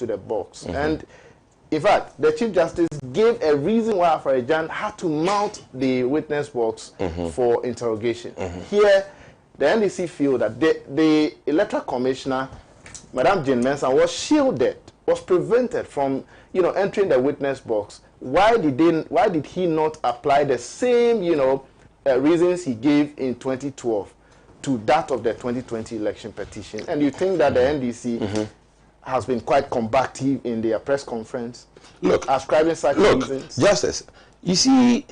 to the box. And in fact, the Chief Justice gave a reason why Afarajan had to mount the witness box for interrogation. Here, the NDC feel that the Electoral Commissioner, Madam Jane Mensah, was shielded, was prevented from, entering the witness box. Why did he not apply the same, reasons he gave in 2012 to that of the 2020 election petition? And you think that the NDC has been quite combative in their press conference, ascribing such reasons? Justice, you see,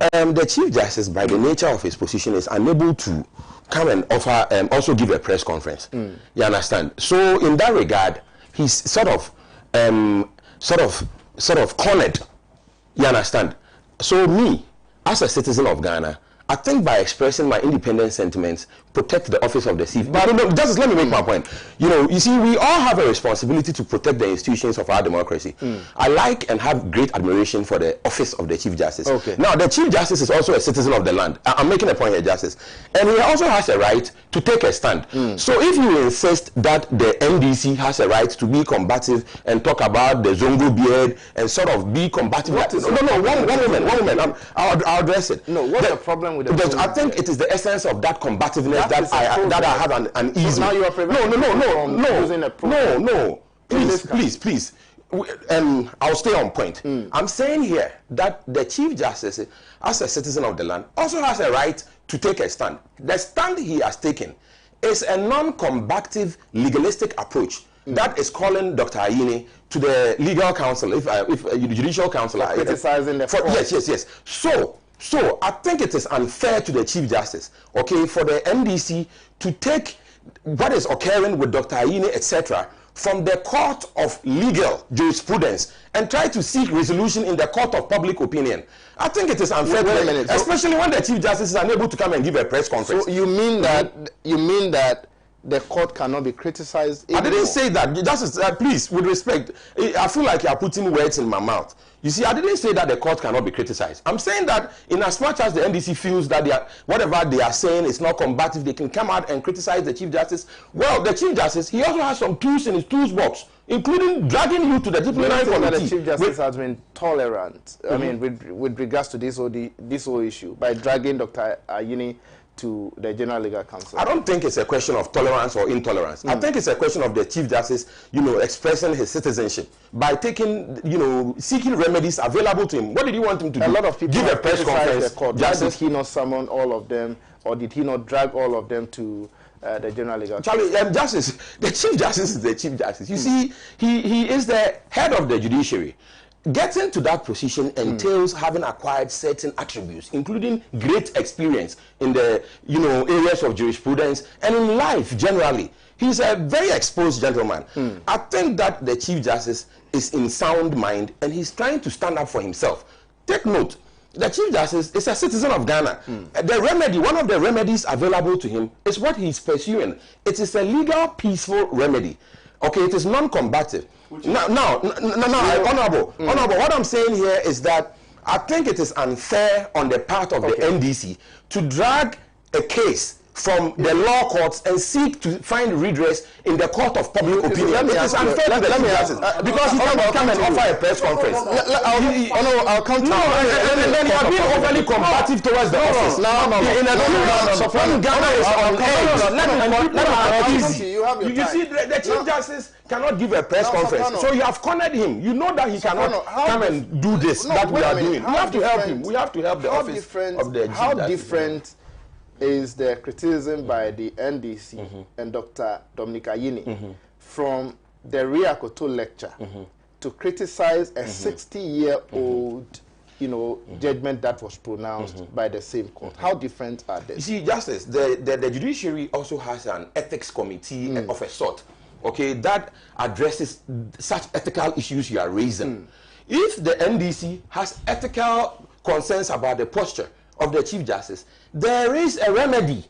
the Chief Justice, by the nature of his position, is unable to come and offer, also give a press conference. You understand? So in that regard, he's sort of cornered. You understand? So me, as a citizen of Ghana, I think by expressing my independent sentiments, protect the office of the chief. But just let me make my point. You see, we all have a responsibility to protect the institutions of our democracy. I like and have great admiration for the office of the Chief Justice. Now, the Chief Justice is also a citizen of the land. I'm making a point here, Justice. And he also has a right to take a stand. So if you insist that the NDC has a right to be combative and talk about the Zongo beard and sort of be combative. One moment. I'll address it. No, what's the problem with the I think it is the essence of that combativeness that I have an ease. Now you are preventing no. Please. I'll stay on point. I'm saying here that the Chief Justice, as a citizen of the land, also has a right to take a stand. The stand he has taken is a non-combative, legalistic approach that is calling Dr. Ayine to the legal counsel, if the judicial counsel, criticizing the court. Yes. So I think it is unfair to the Chief Justice, for the NDC to take what is occurring with Dr. Ayine, etc., from the court of legal jurisprudence and try to seek resolution in the court of public opinion. I think it is unfair, especially when the Chief Justice is unable to come and give a press conference. So you mean that the court cannot be criticized anymore? I didn't say that. Justice, please, with respect, I feel like you are putting words in my mouth. You see, I didn't say that the court cannot be criticized. I'm saying that in as much as the NDC feels that whatever they are saying is not combative, they can come out and criticize the Chief Justice. Well, the Chief Justice, he also has some tools in his toolbox, including dragging you to the disciplinary committee. The Chief Justice has been tolerant, I mean, with regards to this whole issue, by dragging Dr. Ayine to the General Legal Counsel. I don't think it's a question of tolerance or intolerance. I think it's a question of the Chief Justice, expressing his citizenship by taking, seeking remedies available to him. What did you want him to do? A lot of people give a press conference. Why did he not summon all of them, or did he not drag all of them to the General Legal Counsel? Charlie, Justice, the Chief Justice is the Chief Justice. You see, he is the head of the judiciary. Getting to that position entails having acquired certain attributes, including great experience in the areas of jurisprudence and in life generally. He's a very exposed gentleman. I think that the Chief Justice is in sound mind and he's trying to stand up for himself. Take note, the Chief Justice is a citizen of Ghana. The remedy, one of the remedies available to him is what he's pursuing. It is a legal, peaceful remedy. It is non-combative. Now, Honorable, what I'm saying here is that I think it is unfair on the part of the NDC to drag a case from the law courts and seek to find redress in the court of public opinion. It is unfair to the NDC because he cannot come and offer a press conference. I'll come to and then you are being overly combative towards the office. When Ghana is on edge, you see, the Chief Justice cannot give a press conference. So you have cornered him. You know that he cannot come and do this that we are doing. We have to help him. We have to help the office of the Chief Justice. How different is the criticism by the NDC and Dr. Dominic Ayine from the Riakoto lecture to criticize a 60-year-old judgment that was pronounced by the same court? How different are they? You see, Justice, the judiciary also has an ethics committee of a sort, that addresses such ethical issues you are raising. If the NDC has ethical concerns about the posture of the Chief Justice, there is a remedy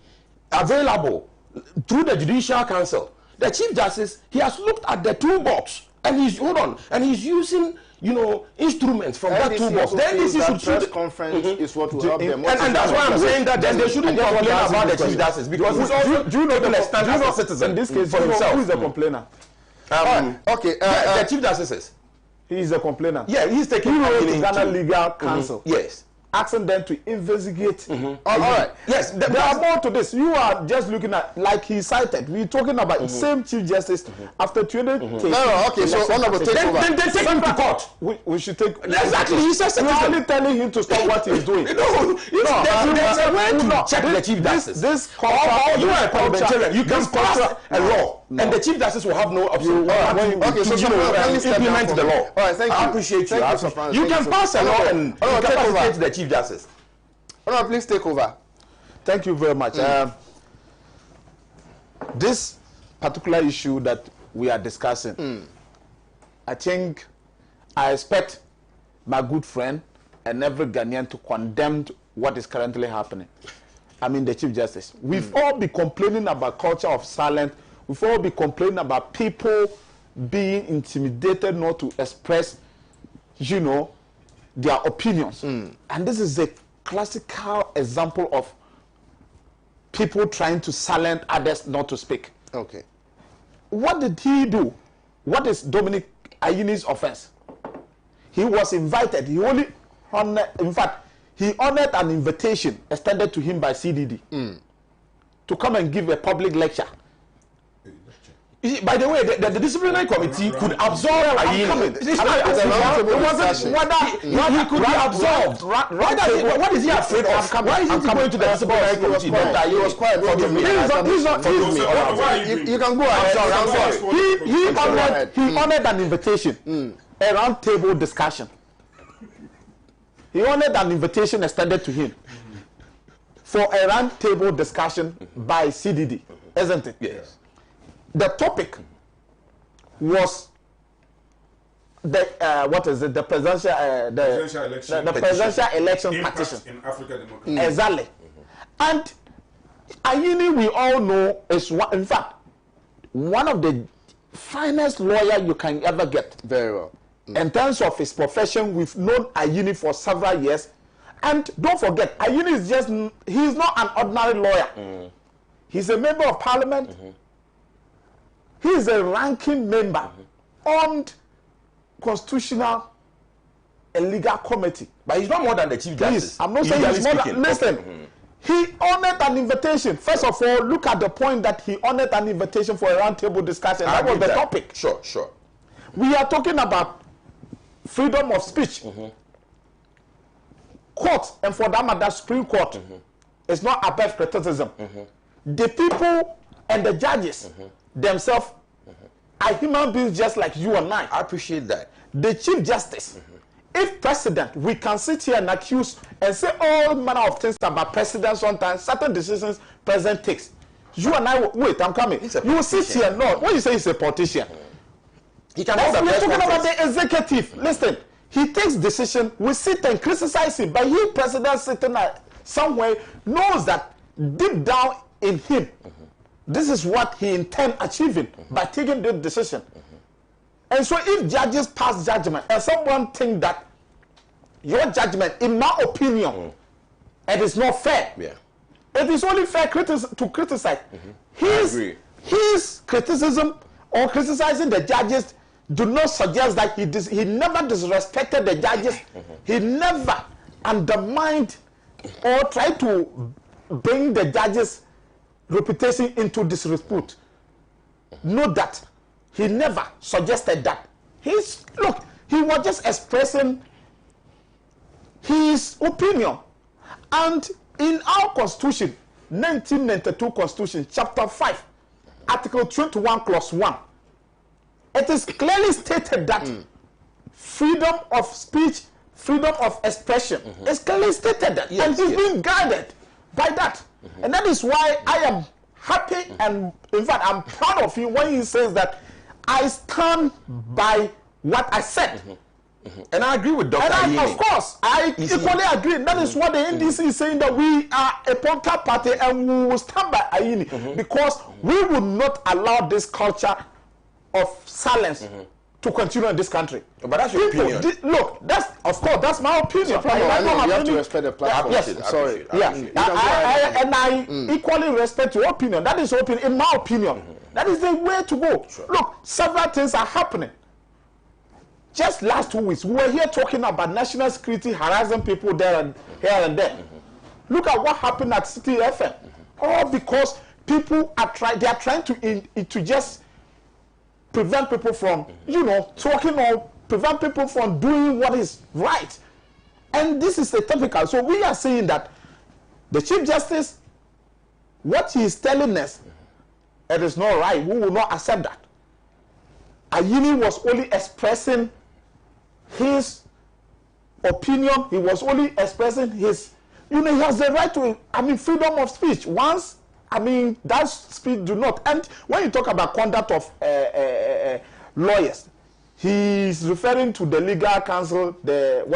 available through the Judicial Council. The Chief Justice, he has looked at the toolbox and he's using instruments from that toolbox. Then this is press conference is what will help them. And that's why I'm saying that then they shouldn't complain about the Chief Justice because he's also do you know the citizen. In this case, who is the complainer? Okay. The Chief Justice. He is a complainant. Yeah, he's taking to Ghana Legal Council. Yes. Asking them to investigate. All right. Yes. There are more to this. You are just looking at, like he cited, we're talking about the same Chief Justice after 20 cases. Okay, so honorable, take over. Then take him to court. We should take. Exactly. He says we're only telling him to stop what he's doing. There's a way to check the Chief Justice. This you are a parliamentarian. You can pass a law, and the Chief Justice will have no option. Okay, so implement the law. All right, thank you. I appreciate you. You can pass a law and capacitate the Chief Justice. No, please take over. Thank you very much. This particular issue that we are discussing, I think I expect my good friend and every Ghanaian to condemn what is currently happening. I mean, the Chief Justice. We've all been complaining about culture of silence. We've all been complaining about people being intimidated not to express, you know, their opinions. And this is a classical example of people trying to silence others not to speak. Okay. What did he do? What is Dominic Ayini's offense? He was invited. He only honored, in fact, he honored an invitation extended to him by CDD to come and give a public lecture. By the way, the disciplinary committee could absorb Ayini. He could be absorbed. What is he afraid of? Why is he going to the disciplinary committee? He was quiet. Forgive me. You can go ahead. He honored an invitation, a round table discussion. He honored an invitation extended to him for a round table discussion by CDD, isn't it? Yes. The topic was the the presidential election petition in African democracy. Exactly. And Ayini, we all know, is in fact one of the finest lawyer you can ever get. Very well. In terms of his profession, we've known Ayini for several years, and don't forget, Ayini is he's not an ordinary lawyer. He's a member of parliament. He is a ranking member on constitutional and legal committee. But he's not more than the Chief Justice. I'm not saying he's more than. Listen, he honored an invitation. First of all, look at the point that he honored an invitation for a roundtable discussion. That was the topic. Sure. We are talking about freedom of speech. Court, and for that matter, Supreme Court, is not above criticism. The people and the judges themselves are human beings just like you and I. I appreciate that. The Chief Justice, if president, we can sit here and accuse and say all manner of things about president sometimes, certain decisions president takes. You and I, wait, I'm coming. You will sit here, no, when you say he's a politician, he can we're talking about the executive. Listen, he takes decision, we sit and criticize him, but he, president sitting somewhere, knows that deep down in him, this is what he intends achieving by taking the decision. And so if judges pass judgment and someone think that your judgment, in my opinion, it is not fair, it is only fair to criticize. His criticism or criticizing the judges do not suggest that he never disrespected the judges. He never undermined or tried to bring the judges' reputation into disrepute. Note that he never suggested that. He was just expressing his opinion. And in our constitution, 1992 constitution, chapter 5, article 21, clause 1, it is clearly stated that freedom of speech, freedom of expression is clearly stated that. And he's being guided by that. And that is why I am happy, and in fact I'm proud of him when he says that I stand by what I said. And I agree with Dr. Ayini. Of course, I equally agree. That is what the NDC is saying, that we are a political party and we will stand by Ayini because we will not allow this culture of silence to continue in this country. But that's your opinion. Look, that's, of course, that's my opinion. You have to respect the platform. Yes, sorry. I equally respect your opinion. That is your opinion. In my opinion, That is the way to go. Sure. Look, several things are happening. Just last 2 weeks, we were here talking about national security harassing people there and here and there. Look at what happened at City FM. All because people are trying to just prevent people from, talking, or prevent people from doing what is right. And this is a typical. So we are saying that the Chief Justice, what he is telling us, it is not right. We will not accept that. Ayini was only expressing his opinion. He was only expressing his, he has the right to, freedom of speech. Once, that speech do not. And when you talk about conduct of lawyers, he's referring to the legal counsel, the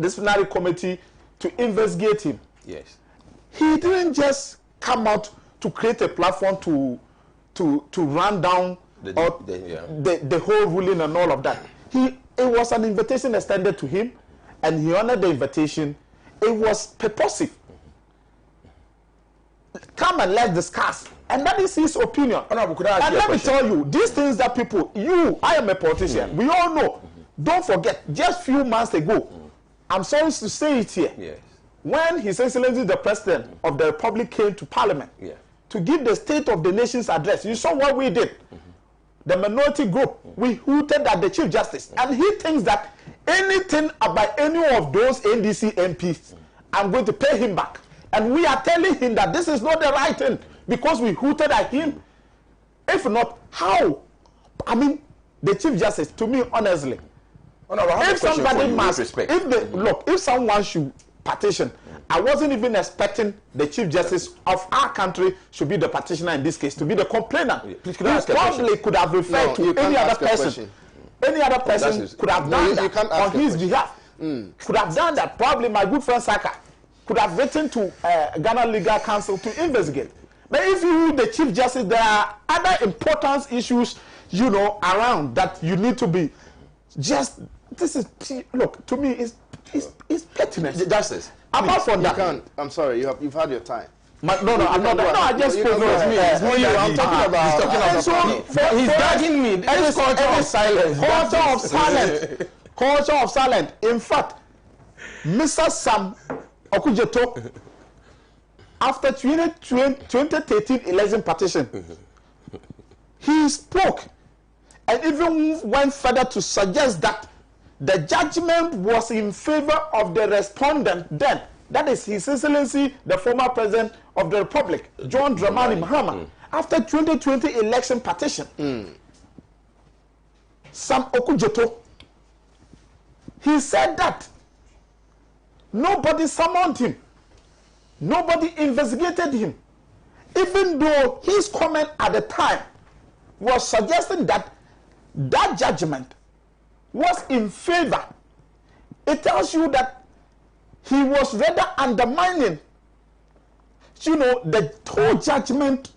disciplinary committee to investigate him. Yes. He didn't just come out to create a platform to run down the whole ruling and all of that. It was an invitation extended to him, and he honored the invitation. It was purposive. Come and let's discuss. And that is his opinion. And let me tell you, these things that people, I am a politician, we all know. Don't forget, just few months ago, I'm sorry to say it here, yes, when His Excellency the President of the Republic came to Parliament to give the State of the Nation's address, you saw what we did. The minority group, we hooted at the Chief Justice, and he thinks that anything about any of those NDC MPs, I'm going to pay him back. And we are telling him that this is not the right thing, because we hooted at him. If not, how? The Chief Justice, to me, honestly, if somebody must, if someone should petition, I wasn't even expecting the Chief Justice of our country should be the petitioner in this case, to be the complainant. He probably could have referred to any other person. Any other person could have done that on his behalf. Could have done that. Probably my good friend Saka could have written to Ghana Legal Council to investigate. But if you, the Chief Justice, there are other important issues, around that you need to be just. This is, look, to me, it's pettiness. Justice. Apart from that, I'm sorry, you've had your time. I'm not. No, I just spoke. I'm talking about. He's dragging me. This culture of silence. Culture of silence. In fact, Mr. Sam Okujeto, after 2013 election petition, he spoke and even went further to suggest that the judgment was in favor of the respondent then. That is His Excellency, the former President of the Republic, John Dramani Mahama. After 2020 election petition, Sam Okujeto, he said that nobody summoned him. Nobody investigated him. Even though his comment at the time was suggesting that that judgment was in favor, it tells you that he was rather undermining, the whole judgment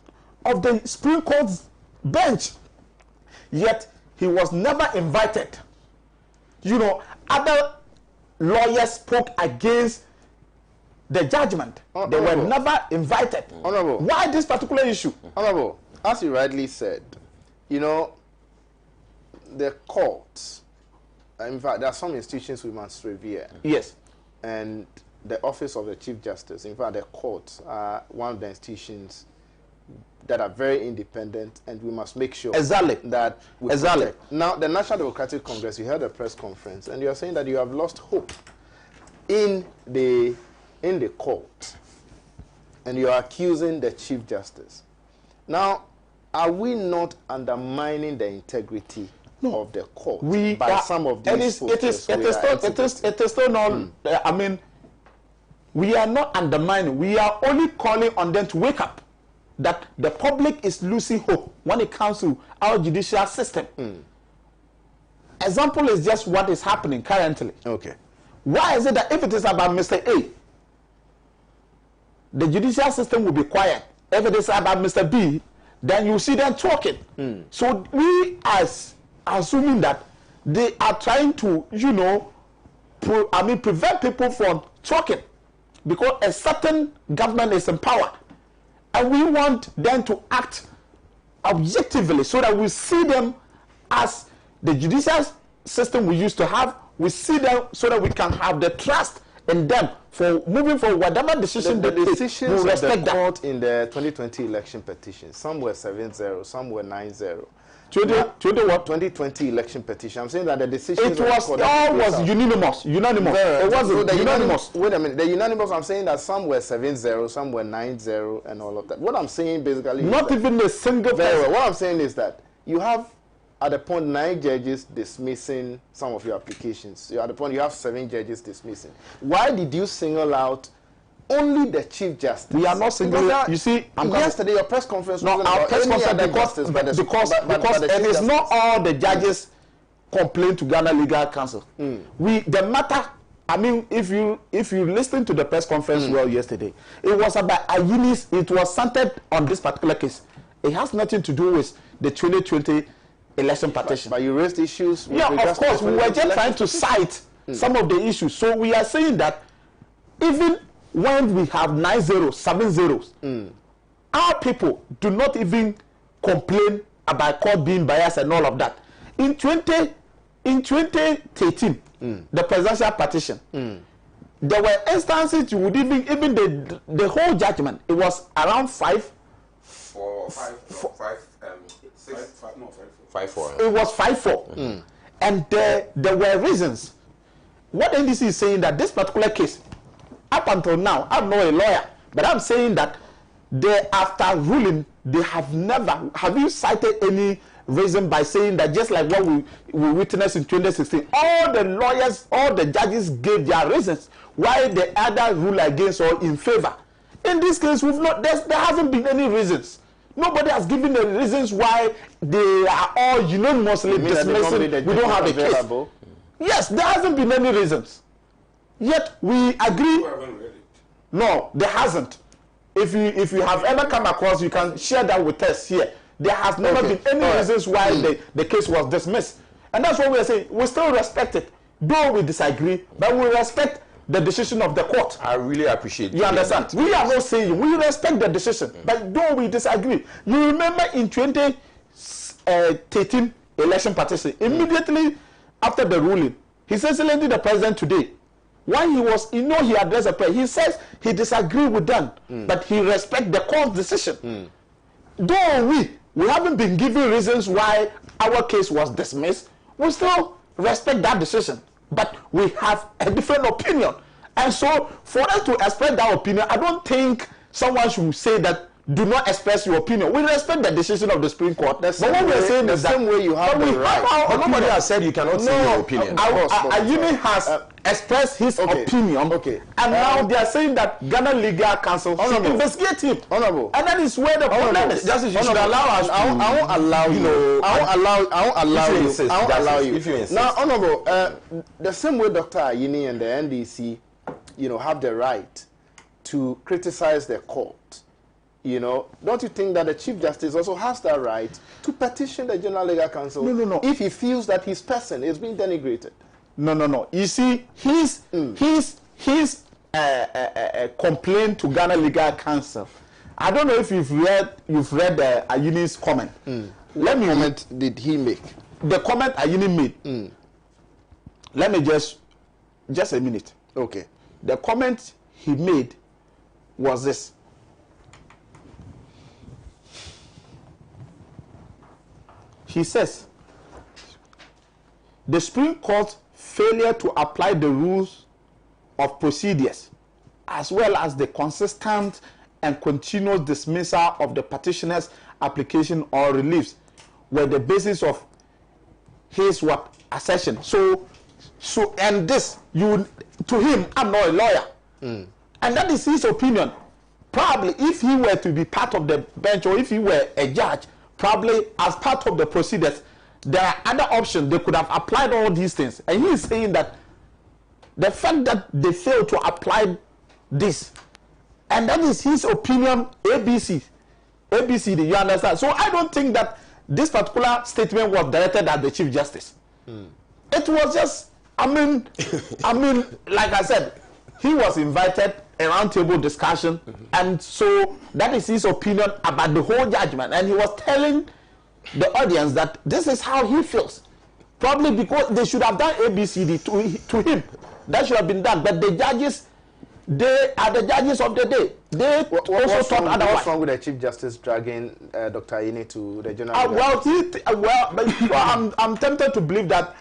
of the Supreme Court's bench. Yet he was never invited. Other lawyers spoke against the judgment. They were never invited. Honorable. Why this particular issue? Honorable, as you rightly said, the courts, in fact, there are some institutions we must revere. Yes. And the office of the Chief Justice, in fact, the courts are one of the institutions that are very independent, and we must make sure that we protect. Now, the National Democratic Congress, you held a press conference, and you are saying that you have lost hope in the court, and you are accusing the Chief Justice. Now, are we not undermining the integrity of the court by some of these it is still not. We are not undermining. We are only calling on them to wake up. That the public is losing hope when it comes to our judicial system. Example is just what is happening currently. Okay. Why is it that if it is about Mr. A, the judicial system will be quiet? If it is about Mr. B, then you see them talking. So we are assuming that they are trying to, prevent people from talking, because a certain government is in power. And we want them to act objectively so that we see them as the judicial system we used to have. We see them so that we can have the trust in them for moving forward. Whatever decision the they decisions take, we of the respect court that. in the 2020 election petition, some were 7-0, some were 9-0. 2020 election petition. I'm saying that the decisions it was all was unanimous. It wasn't unanimous. Wait a minute. The unanimous. I'm saying that some were 7-0, some were 9-0, and all of that. What I'm saying basically, not even a single. Very well. What I'm saying is that you have at the point 9 judges dismissing some of your applications. At the point you have 7 judges dismissing. Why did you single out only the Chief Justice? We are not singling out. You see, yesterday your press conference wasn't about press any other justice, because it is not all the judges complain to Ghana Legal Council. The matter. I mean, if you listen to the press conference well yesterday, it was about Ayini's. It was centered on this particular case. It has nothing to do with the 2020 election petition. But you raised issues. Yeah, of course. We were just trying to cite some of the issues. So we are saying that even when we have 9-0, 7-0s, our people do not even complain about court being biased and all of that. In 2013, the presidential petition, there were instances you would even the whole judgment, it was around 5-4. It was 5-4. And there were reasons. What NDC is saying that this particular case, up until now, I'm not a lawyer, but I'm saying that after ruling, they have never, have you cited any reason by saying that just like what we witnessed in 2016, all the lawyers, all the judges gave their reasons why they either rule against or in favor. In this case, there haven't been any reasons. Nobody has given the reasons why they are all unanimously dismissing. We don't have a case. Yes, there hasn't been any reasons. Yet we agree. No, there hasn't. If you have ever come across, you can share that with us here. There has never been any reasons why the case was dismissed. And that's what we are saying. We still respect it. Though we disagree, but we respect the decision of the court. I really appreciate you. Understand? We are not saying we respect the decision, but though we disagree. You remember in 2013 election petition, immediately after the ruling, His Excellency the President today, when he addressed a prayer, he says he disagreed with them, but he respects the court's decision. Though we haven't been given reasons why our case was dismissed, we still respect that decision. But we have a different opinion. And so, for us to express that opinion, I don't think someone should say that do not express your opinion. We respect the decision of the Supreme Court. But what we're saying is that the same way you have the right. But nobody has said you cannot say your opinion. Ayini has expressed his opinion. And now they are saying that Ghana Legal Council should investigate him. Honorable. And that is where the problem is. Justice, you should allow us. I won't allow you. I won't allow you. Now, Honorable, the same way Dr. Ayini and the NDC, have the right to criticize the court. Don't you think that the Chief Justice also has that right to petition the General Legal Council if he feels that his person is being denigrated? No. You see, his complaint to Ghana Legal Council. I don't know if you've read Ayini's comment. What comment did he make? The comment Ayini made. Let me just a minute. Okay. The comment he made was this. He says, the Supreme Court's failure to apply the rules of procedures, as well as the consistent and continuous dismissal of the petitioner's application or reliefs, were the basis of his assertion. And this, to him, I'm not a lawyer. And that is his opinion. Probably, if he were to be part of the bench or if he were a judge, probably as part of the procedures, there are other options. They could have applied all these things. And he is saying that the fact that they failed to apply this, and that is his opinion, ABCD, you understand? So I don't think that this particular statement was directed at the Chief Justice. It was just, like I said, he was invited a roundtable discussion, and so that is his opinion about the whole judgment, and he was telling the audience that this is how he feels. Probably because they should have done ABCD to him. That should have been done. But the judges, they are the judges of the day. They also thought otherwise. What's wrong with the Chief Justice dragging Dr. Ayini to the general? I'm tempted to believe that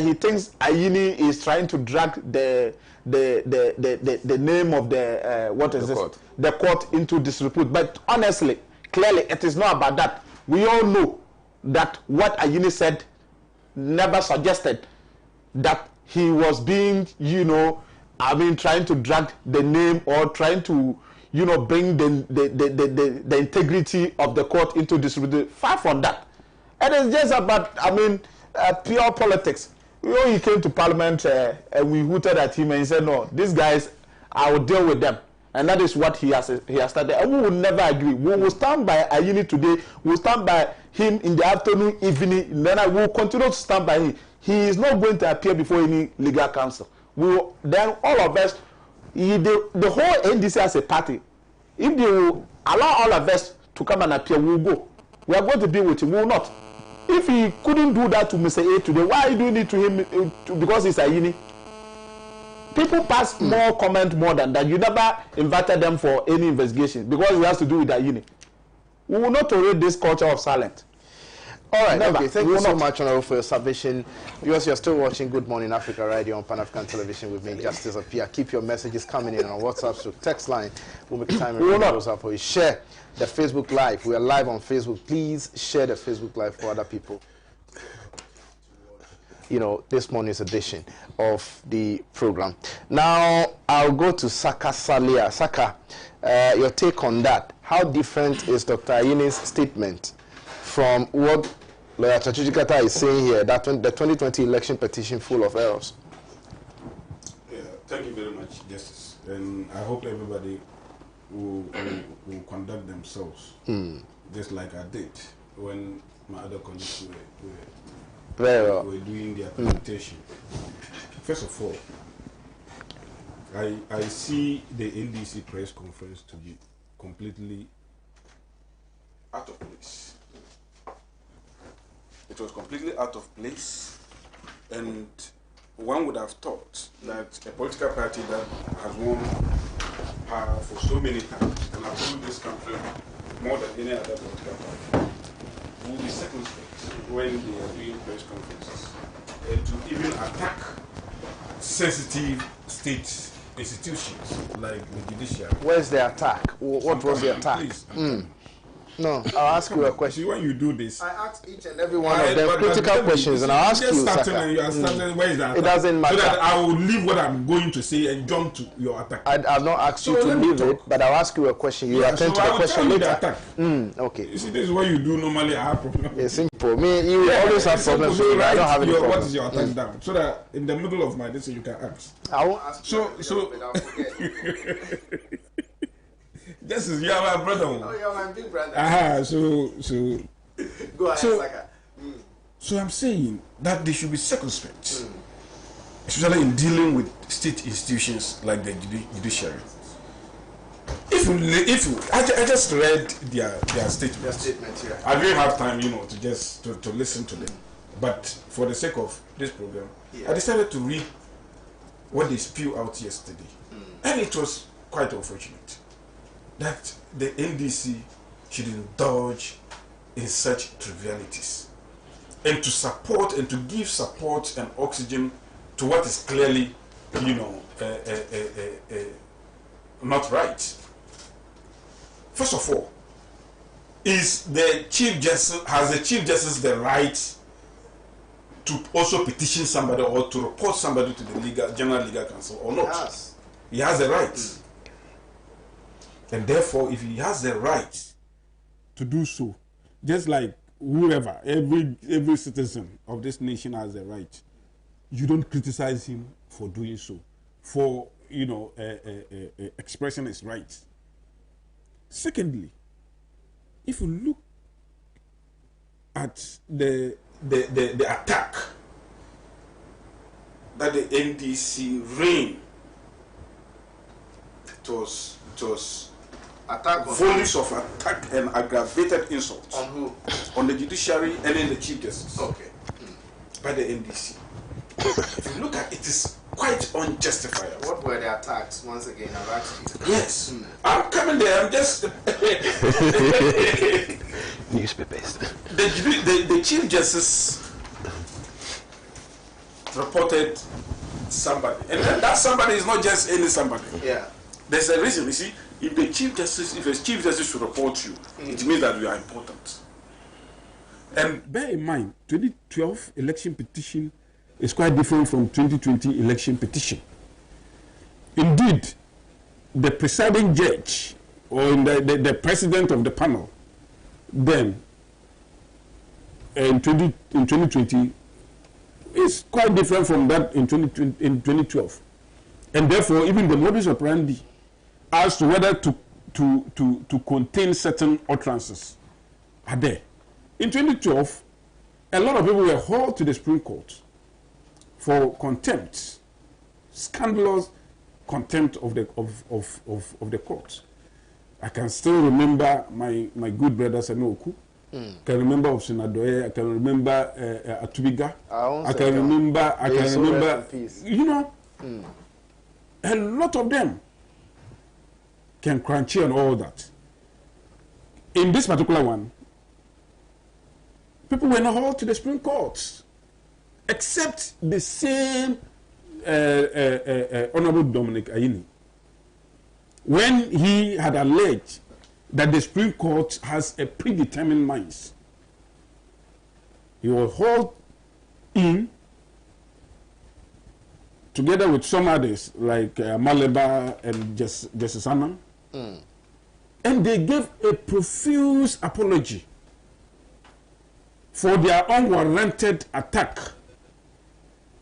he thinks Ayini is trying to drag the name of the court into disrepute. But honestly, clearly, it is not about that. We all know that what Ayini said never suggested that he was being, trying to drag the name or trying to, bring the integrity of the court into disrepute. Far from that. It is just about, pure politics. He came to Parliament and we hooted at him and he said, no, these guys, I will deal with them. And that is what he has started. And we will never agree. We will stand by Ayini today. We will stand by him in the afternoon, evening. And then I will continue to stand by him. He is not going to appear before any legal counsel. Then all of us, the whole NDC as a party, if they will allow all of us to come and appear, we will go. We are going to be with him. We will not. If he couldn't do that to Mr. A today, why are you doing it to him? Because he's Ayini. People pass more comment more than that. You never invited them for any investigation because it has to do with Ayini. We will not tolerate this culture of silence. All right, okay. Thank you so much, Honorable, for your submission. Because you're still watching Good Morning Africa Radio on Pan-African Television with me, Justice Appiah. Keep your messages coming in on WhatsApp to text line. We'll make time and those up for you. Share the Facebook Live. We are live on Facebook. Please share the Facebook Live for other people. This morning's edition of the program. Now, I'll go to Saka Salia. Saka, your take on that. How different is Dr. Ayini's statement from what Lawyer Chachujikata is saying here, that the 2020 election petition full of errors? Yeah, thank you very much, Justice. And I hope everybody will conduct themselves just like I did when my other colleagues were doing their presentation. First of all, I see the NDC press conference to be completely out of place. It was completely out of place, and one would have thought that a political party that has won power for so many times and has ruled this country more than any other political party will be circumspect when they are doing press conferences and to even attack sensitive state institutions like the judiciary. Where's the attack? What was the attack? Please, No, I'll ask you a question. See, when you do this, I asked each and every one of them critical questions, and I'll ask you, Saka. Where is that? It doesn't matter. So that I will leave what I'm going to say and jump to your attack. I've not asked you to leave it, but I'll ask you a question. You attend to the question later. Okay. You see, this is what you do normally. I have problems. It's simple. You always have problems with me. I don't have any problems. What is your attack down? So that in the middle of my decision you can ask. I won't ask you. So. This is your brother. Oh, you're my big brother. So. Go ahead, Saka. So I'm saying that they should be circumspect, especially in dealing with state institutions like the judiciary. I just read their statement. Their statement, yeah. I didn't have time, to just to listen to them. But for the sake of this program, I decided to read what they spewed out yesterday, and it was quite unfortunate that the NDC should indulge in such trivialities and to support and to give support and oxygen to what is clearly, not right. First of all, has the Chief Justice the right to also petition somebody or to report somebody to the General Legal Counsel or not? Yes. He has the right. And therefore, if he has the right to do so, just like whoever, every citizen of this nation has the right, you don't criticize him for doing so, for expressing his rights. Secondly, if you look at the attack that the NDC ran It was attack on volleys of attack and aggravated insults. On who? On the judiciary and in the Chief Justice. Okay. By the NDC. If you look at it, is quite unjustifiable. What were the attacks? Once again, I've asked you. Yes. I'm coming there. I'm just. Newspapers. The Chief Justice reported somebody. And then that somebody is not just any somebody. Yeah. There's a reason. You see, if a Chief Justice should report you, it means that you are important. And bear in mind, 2012 election petition is quite different from 2020 election petition. Indeed, the presiding judge or the president of the panel then in 2020 is quite different from that in 2012. And therefore, even the modus operandi as to whether to contain certain utterances are there. In 2012, a lot of people were hauled to the Supreme Court for contempt, scandalous contempt of the court. I can still remember my good brother Sanoku. I can remember Osinadoye. I can remember Atubiga. I can remember. You know, a lot of them can crunchy and all that. In this particular one, people were not hauled to the Supreme Court, except the same Honorable Dominic Ayini, when he had alleged that the Supreme Court has a predetermined minds. He was hauled in together with some others like Maleba and Justice Annan, and they gave a profuse apology for their unwarranted attack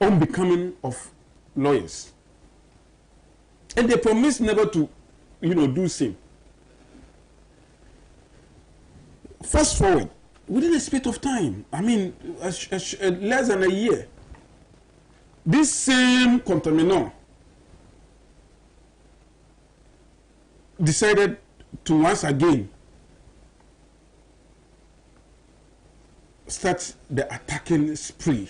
unbecoming of lawyers. And they promised never to, do same. Fast forward, within a space of time, I mean, less than a year, this same contaminant decided to once again start the attacking spree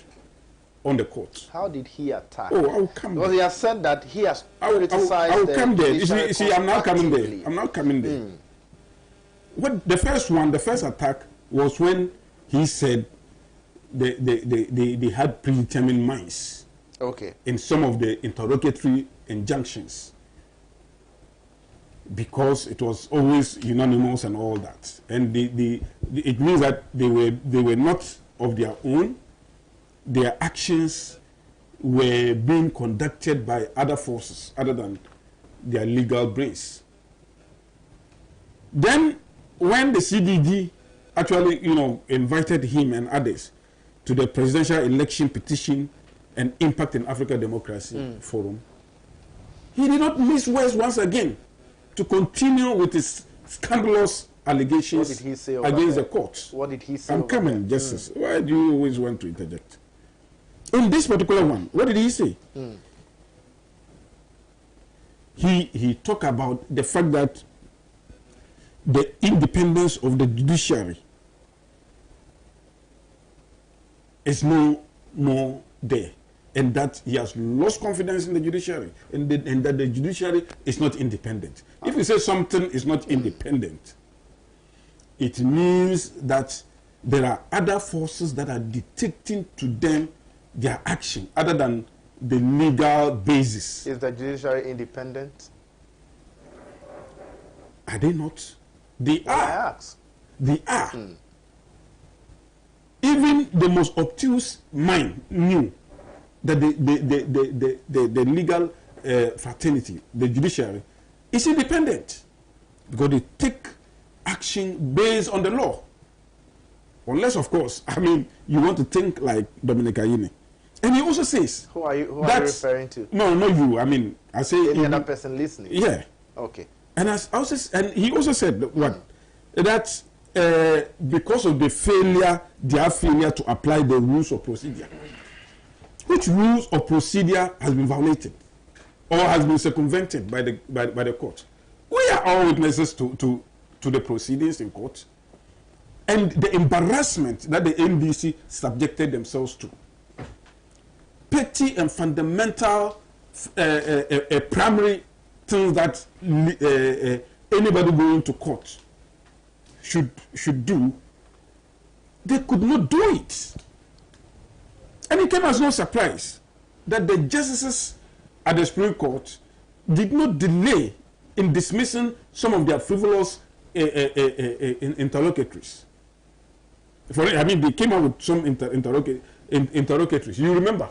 on the court. How did he attack? Oh, I'll come because there. he has said that he has criticized. I'll come there. You see, I'm now coming there. constructively. I'm now coming there. What the first attack was when he said they had predetermined minds. Okay. In some of the interrogatory injunctions, because it was always unanimous and all that, and it means that they were not of their own. Their actions were being conducted by other forces other than their legal brains. Then, when the CDD actually, invited him and others to the Presidential Election Petition and Impact in Africa Democracy Forum, he did not miss words once again to continue with his scandalous allegations What did he say against there? the court. What did he say? I'm coming, Justice. Why do you always want to interject? In this particular one, what did he say? He talked about the fact that the independence of the judiciary is no more there, and that he has lost confidence in the judiciary, and that the judiciary is not independent. If you say something is not independent, it means that there are other forces that are dictating to them their action other than the legal basis. Is the judiciary independent? Are they not? They I are. ask. They are. Even the most obtuse mind knew that the legal fraternity, the judiciary, is independent because they take action based on the law. Unless, of course, you want to think like Dominic Ayini. And he also says... Who are you referring to? No, not you. I say... Any other person listening? Yeah. Okay. And he also said that because of their failure to apply the rules of procedure. Which rules of procedure has been violated? or has been circumvented by the court. We are all witnesses to the proceedings in court and the embarrassment that the NDC subjected themselves to. Petty and fundamental primary things that anybody going to court should do, they could not do it. And it came as no surprise that the justices at the Supreme Court did not delay in dismissing some of their frivolous interlocatories. They came out with some interlocatories. You remember?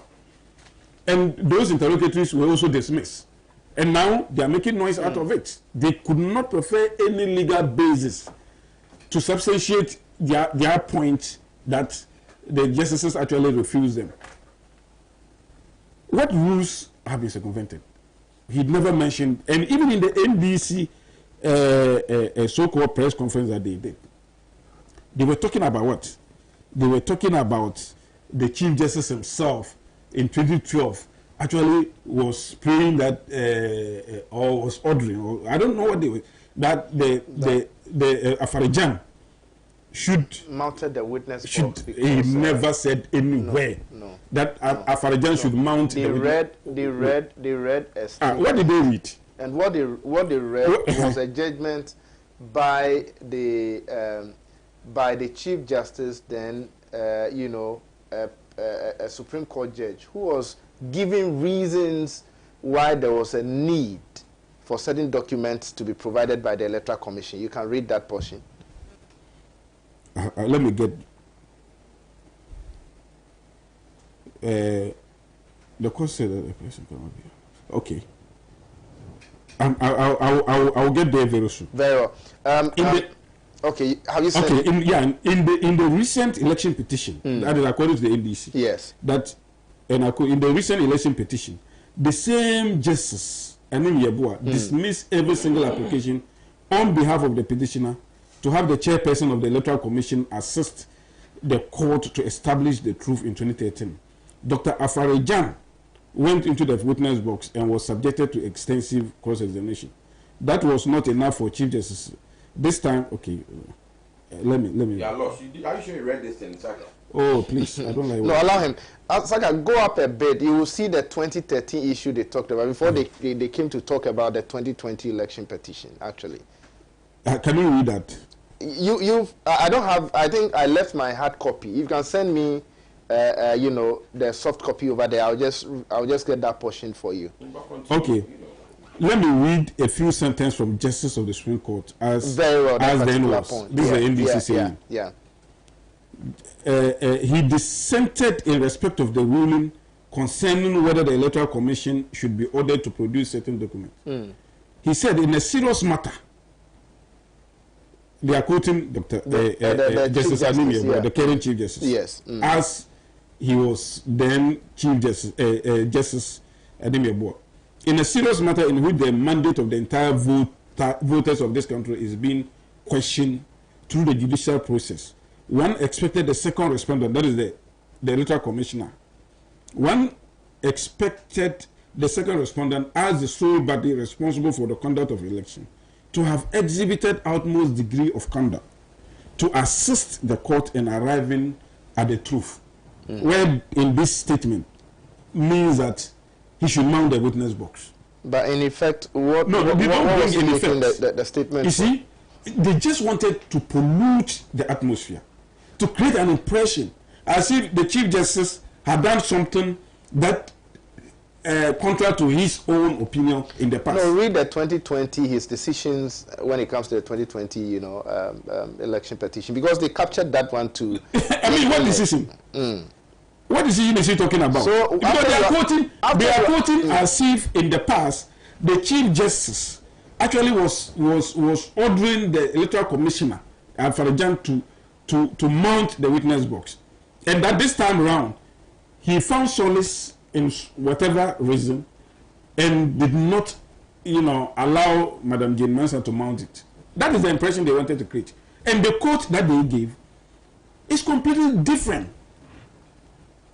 And those interlocatories were also dismissed. And now they are making noise out of it. They could not prefer any legal basis to substantiate their point that the justices actually refused them. What rules have been circumvented? He never mentioned, and even in the NDC so-called press conference that they did, they were talking about what? They were talking about the Chief Justice himself in 2012 actually was praying that, or was ordering, or I don't know what they were, that the Appiah should mounted the witness box. He never said anywhere that Appiah should mount they read a statement. What did they read? And what they read was a judgment by the Chief Justice, then a Supreme Court judge who was giving reasons why there was a need for certain documents to be provided by the Electoral Commission. You can read that portion. Let me get the court said that the person cannot be. Okay. I'll get there very soon. Very well. Okay, have you said? Okay, in the recent election petition, that is according to the NDC. Yes. That, and in the recent election petition, the same justice, Anim Yeboah, dismissed every single application on behalf of the petitioner to have the chairperson of the Electoral Commission assist the court to establish the truth in 2013. Dr. Appiah went into the witness box and was subjected to extensive cross-examination. That was not enough for Chief Justice. This time, okay, let me. Yeah, lost. Are you sure you read this in Saka? Oh, please, I don't like. No, allow him. Saka, go up a bit. You will see the 2013 issue they talked about before they came to talk about the 2020 election petition. Actually, can you read that? I don't have. I think I left my hard copy. You can send me, the soft copy over there. I'll just get that portion for you. Okay. Let me read a few sentences from Justice of the Supreme Court as very well, as then was. Point. This is the NDC saying. Yeah. He dissented in respect of the ruling concerning whether the Electoral Commission should be ordered to produce certain documents. He said, in a serious matter, they are quoting Dr. Justice Anim Yeboah, the current Chief Justice. Yes. As he was then Chief Justice, Justice Anim Yeboah. In a serious matter in which the mandate of the entire voters of this country is being questioned through the judicial process, one expected the second respondent, that is the Electoral Commissioner, one expected the second respondent as the sole body responsible for the conduct of the election to have exhibited utmost degree of conduct to assist the court in arriving at the truth. Where in this statement means that he should mount the witness box. But in effect, what was he making the statement? You see, they just wanted to pollute the atmosphere, to create an impression as if the Chief Justice had done something that contrary to his own opinion in the past. No, read the 2020, his decisions when it comes to the 2020, election petition, because they captured that one too. I mean, what decision? What decision is he talking about? So, because they are quoting as if in the past the Chief Justice actually was ordering the Electoral Commissioner Appiah to mount the witness box, and that this time around he found solace in whatever reason and did not, allow Madam Jane Manson to mount it. That is the impression they wanted to create, and the quote that they gave is completely different.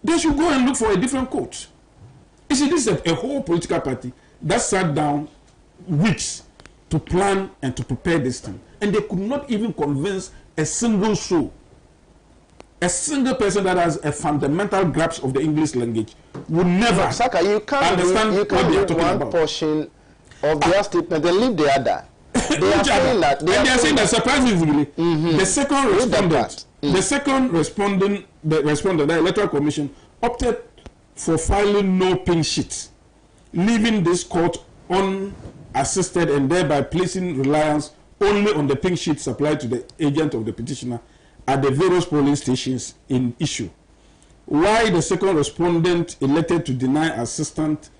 They should go and look for a different quote. You see, this is a whole political party that sat down weeks to plan and to prepare this thing. And they could not even convince a single soul, a single person that has a fundamental grasp of the English language would never Saka, you can't understand you what they are read talking one about. portion of their statement and leave the other. They are saying that they are saying that surprisingly, the second respondent, the respondent, the Electoral Commission opted for filing no pink sheets, leaving this court unassisted and thereby placing reliance only on the pink sheet supplied to the agent of the petitioner at the various polling stations in issue. Why the second respondent elected to deny assistance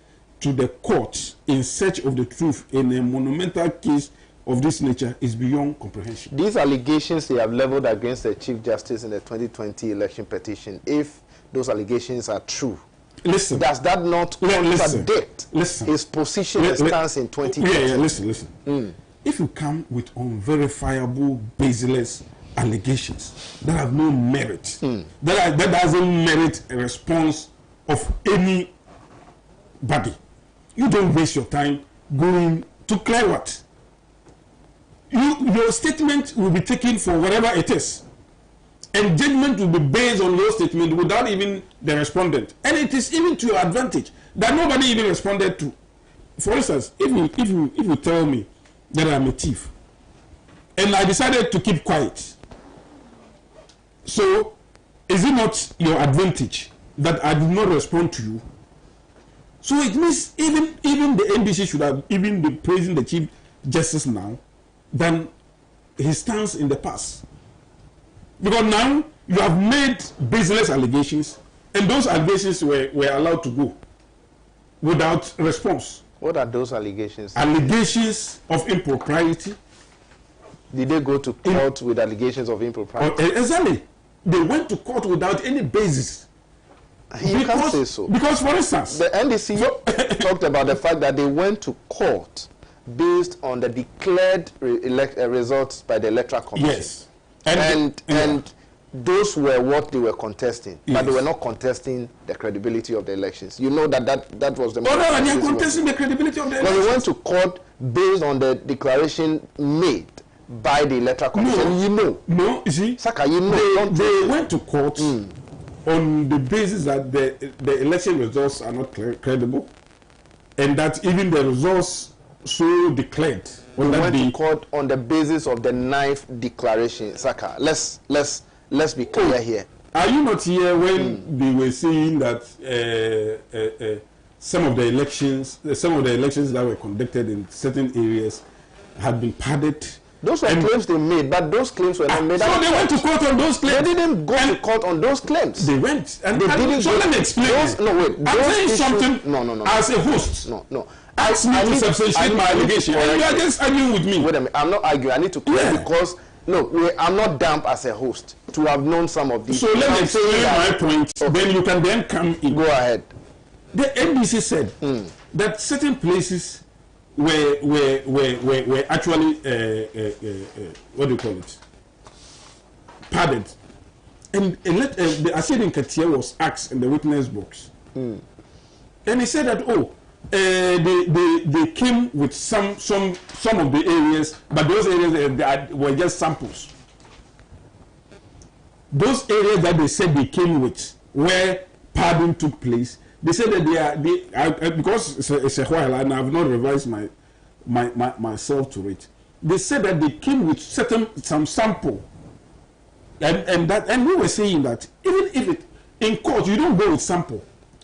to the court in search of the truth in a monumental case of this nature is beyond comprehension. These allegations they have leveled against the Chief Justice in the 2020 election petition, if those allegations are true, listen, does that not contradict his position and stance in 2020? Yeah, listen. If you come with unverifiable, baseless allegations that have no merit, that doesn't merit a response of anybody, you don't waste your time going to clear what? Your statement will be taken for whatever it is, and judgment will be based on your statement without even the respondent, and it is even to your advantage that nobody even responded to. For instance, if you tell me that I'm a thief and I decided to keep quiet, so is it not your advantage that I did not respond to you? So it means even the NBC should have even been praising the Chief Justice now than his stance in the past. Because now you have made baseless allegations, and those allegations were allowed to go without response. What are those allegations? Allegations of impropriety. Did they go to court with allegations of impropriety? Exactly. They went to court without any basis. You can't say so. Because, for instance, the NDC talked about the fact that they went to court based on the declared results by the Electoral Commission. Yes. And those were what they were contesting. Yes. But they were not contesting the credibility of the elections. You know that was the... Oh, no, they are contesting the credibility of the elections. But they went to court based on the declaration made by the Electoral Commission. No, you know. No, you see? Saka, you know. They went to court on the basis that the election results are not credible, and that even the results so declared. We went to court on the basis of the 9th declaration. Saka, let's be clear here. Are you not here when they were saying that some of the elections that were conducted in certain areas had been padded? Those were claims they made, but those claims were not made. So they went to court on those claims. They didn't go to court on those claims. They went, and they didn't. So let me explain. I'm saying something. No. As a host. No. Ask me to substantiate my allegation. And you are just arguing with me. Wait a minute. I'm not arguing. I need to clear because I'm not damp as a host to have known some of these. So let me explain my point. Okay. Then you can then come in. Go ahead. The NBC said that certain places were actually what do you call it? Padded, and the Asir Katia was asked in the witness box, and he said that they came with some of the areas, but those areas were just samples. Those areas that they said they came with where padding took place. They said that because it's a while and I have not revised myself to it. They said that they came with some sample, and we were saying that even if in court you don't go with sample,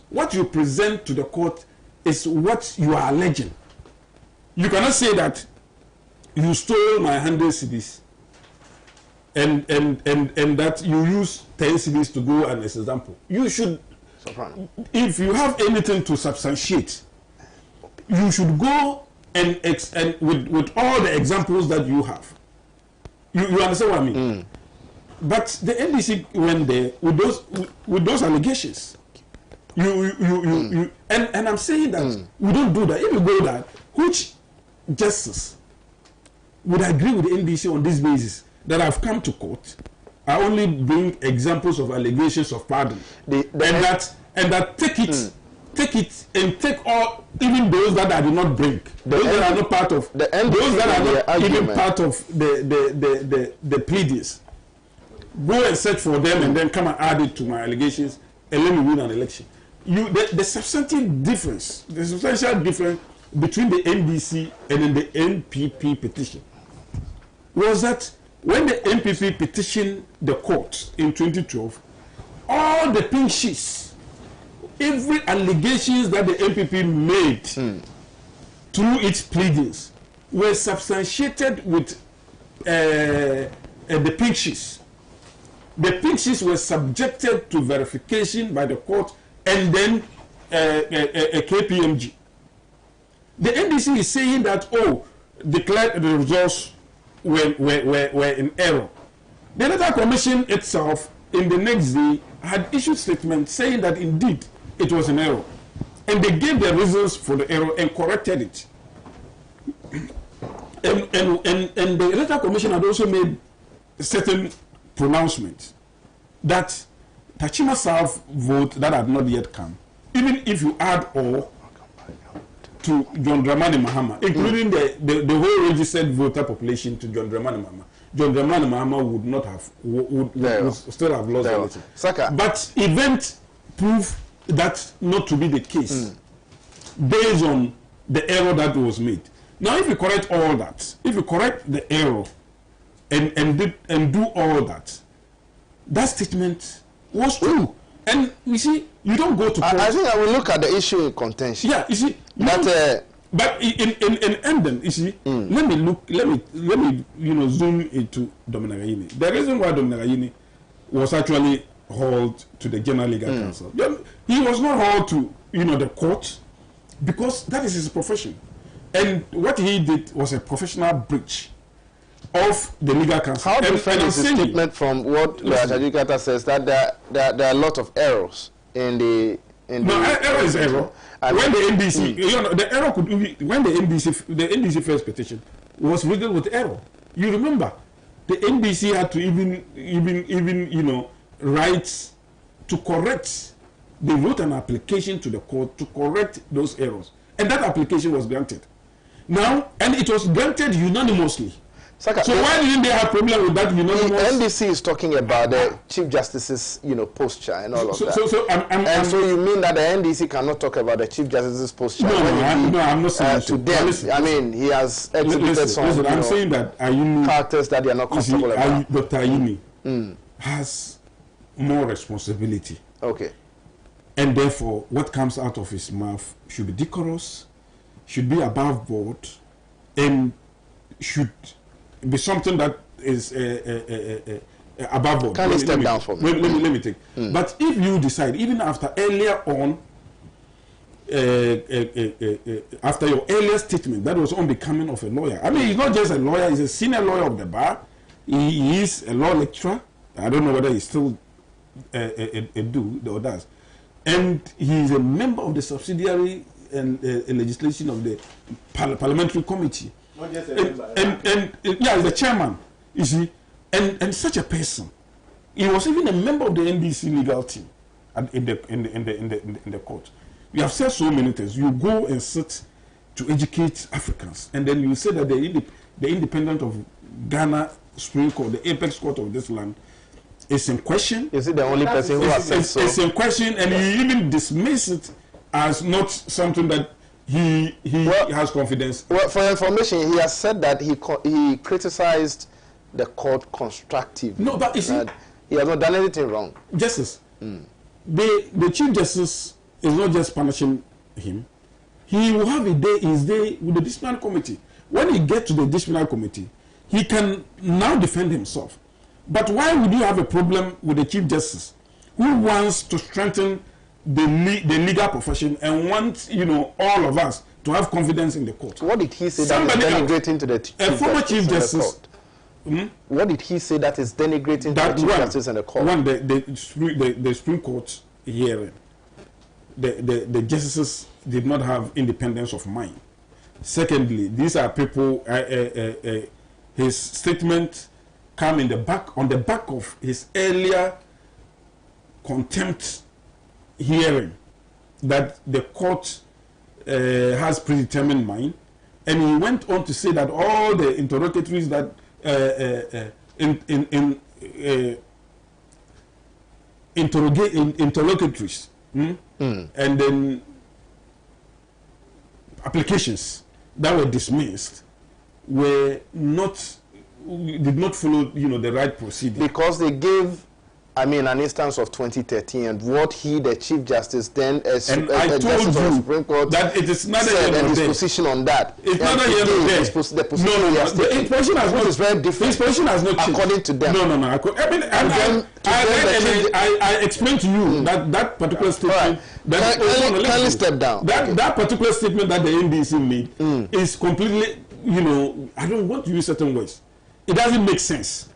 what you present to the court is what you are alleging. You cannot say that you stole my 100 cedis and that you use 10 cedis to go and as an example. You should. If you have anything to substantiate, you should go and with all the examples that you have. You understand what I mean? But the NDC went there with those allegations. And I'm saying that we don't do that. If you go that, which justice would agree with the NDC on this basis that I've come to court? I only bring examples of allegations of pardon, and that take it take it and take all, even those that I did not bring, those that are not part of, those that are not even part of the pleadings. Go and search for them and then come and add it to my allegations and let me win an election. The substantial difference, the substantial difference between the NDC and then the NPP petition was that when the NPP petitioned the court in 2012, all the pink sheets, every allegations that the NPP made through its pleadings were substantiated with the pink sheets. The pink sheets were subjected to verification by the court and then a KPMG. The NDC is saying that, declared the results were in error. The Electoral Commission itself, in the next day, had issued statements saying that indeed it was an error. And they gave the reasons for the error and corrected it. And the Electoral Commission had also made certain pronouncements that Tachima South vote that had not yet come, even if you add all to John Dramani Mahama, including the whole registered voter population to John Dramani Mahama, John Dramani Mahama would not have, would still have lost the election. But events prove that not to be the case based on the error that was made. Now, if you correct all that, if you correct the error and do all that, that statement was true. And you see, you don't go to court. I think I will look at the issue in contention. Yeah, you see, but in Emden, you see, let me zoom into Dominic Ayini. The reason why Dominic Ayini was actually hauled to the General Legal Council, he was not hauled to the court because that is his profession, and what he did was a professional breach of the legal council. How different is the statement from what the adjudicator says that there are a lot of errors in the error is error. When the NDC, the error could be when the NDC first petition was riddled with error. You remember, the NDC had to even write to correct. They wrote an application to the court to correct those errors, and that application was granted. Now, and it was granted unanimously. Saka, so why didn't they have problem with that unanimous? The NDC is talking about the Chief Justice's, posture and all of that. So you mean that the NDC cannot talk about the Chief Justice's posture? No, I'm not saying to them. I mean, he has exhibited some I'm saying that characters that they are not comfortable about. Dr. Ayini has more responsibility. Okay. And therefore, what comes out of his mouth should be decorous, should be above board, and should be something that is above board. Can you step down for me? Let me take. But if you decide, even after earlier on, after your earlier statement, that was unbecoming of a lawyer. I mean, he's not just a lawyer; he's a senior lawyer of the bar. He is a law lecturer. I don't know whether he still does. And he is a member of the subsidiary and legislation of the parliamentary committee. Not just a and yeah, he's the chairman, you see, and such a person, he was even a member of the NDC legal team in the court. We have said so many things. You go and sit to educate Africans, and then you say that the independent of Ghana Supreme Court, the apex court of this land, is in question. Is it the only person who has said so? It's in question, and he even dismissed it as not something that he has confidence. Well, for information, he has said that he criticized the court constructively. No, but you see, he has not done anything wrong. Justice, the Chief Justice is not just punishing him. He will have his day with the disciplinary committee. When he gets to the disciplinary committee, he can now defend himself. But why would you have a problem with the Chief Justice who wants to strengthen the legal profession and wants, all of us to have confidence in the court? What did he say that is denigrating to the Chief Justice? What did he say that is denigrating to the Chief Justice and the court? One, the Supreme Court hearing, the justices did not have independence of mind. Secondly, these are people. His statement come on the back of his earlier contempt hearing, that the court has predetermined mind, and he went on to say that all the interrogatories that interrogatories and then applications that were dismissed did not follow, the right procedure. Because they gave, an instance of 2013 and what the Chief Justice then as and I told you the Supreme Court that it is neither here nor and his there. position on that. It's neither here nor there. The position His position has not. Is very different. His position has not changed. According to them. I explained to you that particular statement. Right. Kindly step down. That particular statement that the NDC made is completely, I don't want to use certain words. It doesn't make sense.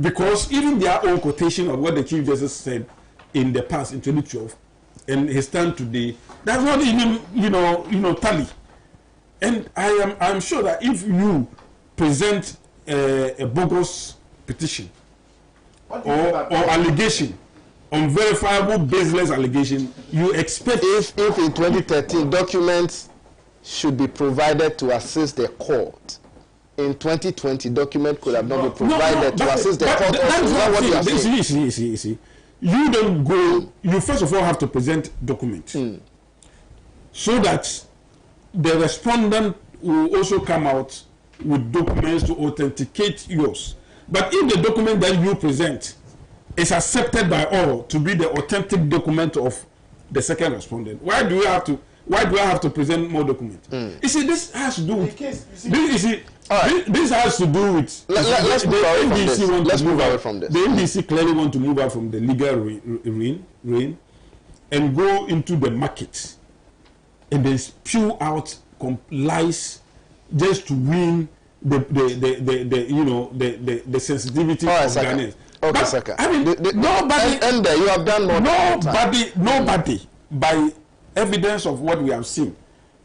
Because even their own quotation of what the Chief Justice said in the past, in 2012, and his stand today, that's not even, tally. And I'm sure that if you present a bogus petition or allegation, unverifiable, baseless allegation, you expect... If in 2013 documents should be provided to assist the court, in 2020, document could have not been provided to assist the court. That's what you are saying. See. You don't go. You first of all have to present documents, so that the respondent will also come out with documents to authenticate yours. But if the document that you present is accepted by all to be the authentic document of the second respondent, why do I have to present more documents? You see, this has to do with this has to do with let's move away from this. The NDC clearly want to move out from the legal reign and go into the market and then spew out lies just to win the sensitivity of Ghanaians. Okay, Saka. Nobody. And you have done more. Nobody, by evidence of what we have seen,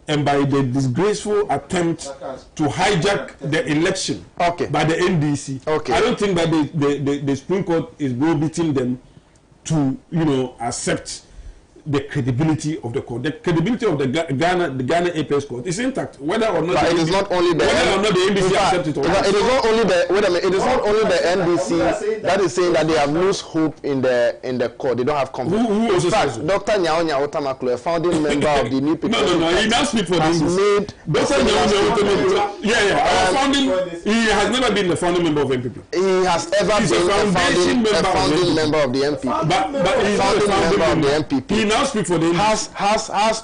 and by the disgraceful attempt to hijack the election by the NDC, I don't think that the Supreme Court is prohibiting them to, accept the credibility of the court. The credibility of the Ghana Apex Court is intact, whether or not it is not only the NDC accept it or not. It is not only the it is not only the NDC that is saying that they have lost hope in the court. They don't have confidence. In fact, Dr. Nyao Nyao Tamaklo, a founding member of the new petition, he now speak for has made Dr. Nyao Nyao Tamaklo. He has never been the founding member of MPP. He has ever been a founding member of the MPP. But he's not a founding member of the MPP. Now speak for the has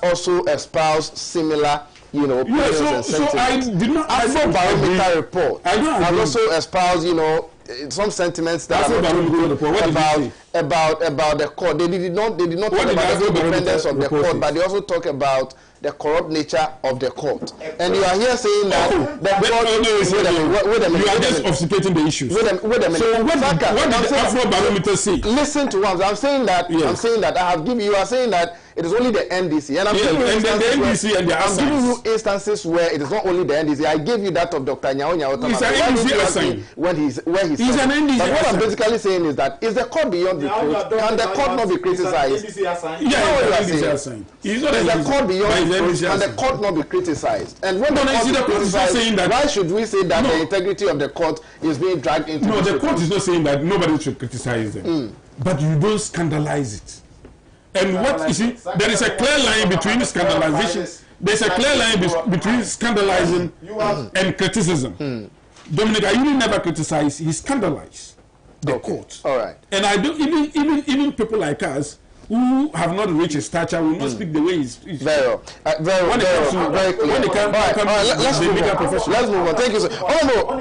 also espoused similar, opinions and sentiments. So I did not. I saw barometer report. Has also espoused, some sentiments that are not about the court. They did not talk about the independence of the court, but they also talk about the corrupt nature of the court. And you are here saying that the court. Wait a minute. You are just obfuscating the issues. Wait a minute. So what did the Afro barometer say? Listen to what I'm saying. I'm saying that I have given. You are saying that it is only the NDC, and I'm giving you instances where it is not only the NDC. I gave you that of Dr. Nyao Nyao Tamaklo when he's an NDC. But what I'm basically saying is that is the court beyond reproach? Can the court not be criticized? Is the court beyond reproach? Can the court not be criticized? And when the court is criticized, why should we say that the integrity of the court is being dragged into? No, the court is not saying that nobody should criticize them, but you don't scandalize it. And what you see, there is a clear line between scandalization. There's a clear line between scandalizing and criticism. Dominic Ayuni never criticized; he scandalized the court. All right. And I don't even people like us who have not reached his stature will not speak the way he's very well. Very clear. Let's move on. Thank you, sir. Honorable.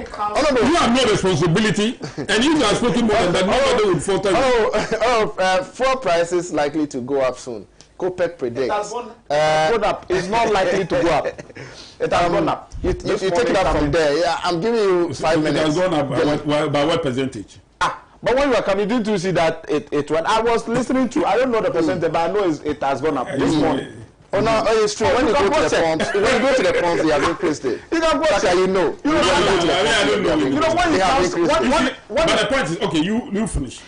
You have no responsibility, and if you are speaking more than that, nobody will falter you. Fuel prices likely to go up soon. COPEC predicts. It has gone up. It's not likely to go up. It has gone up. You take it up from there. Yeah, I'm giving you 5 minutes. It has gone up by what percentage? But when you are coming, didn't you see that it went? I was listening to, I don't know the percentage, but I know it has gone up this morning. Oh no, it's true. When you go to the pumps, they have increased it. You can watch it. You know. I don't know. You know when but the point is, okay, you finish.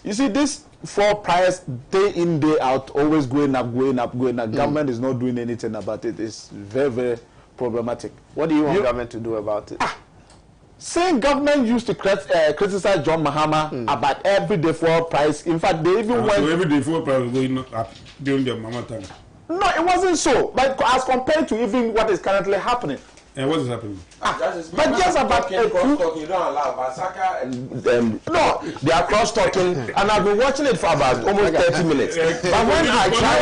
You see, this fuel price day in, day out, always going up. Government is not doing anything about it. It's very, very problematic. What do you want government to do about it? Same government used to criticize John Mahama about everyday fuel price. In fact, they even went... So everyday fuel price was going up during the Mahama time? No, it wasn't so. But as compared to even what is currently happening. And what is happening? But just about you don't allow Basaka and no, they are cross talking, and I've been watching it for about almost 30 minutes. But when I try,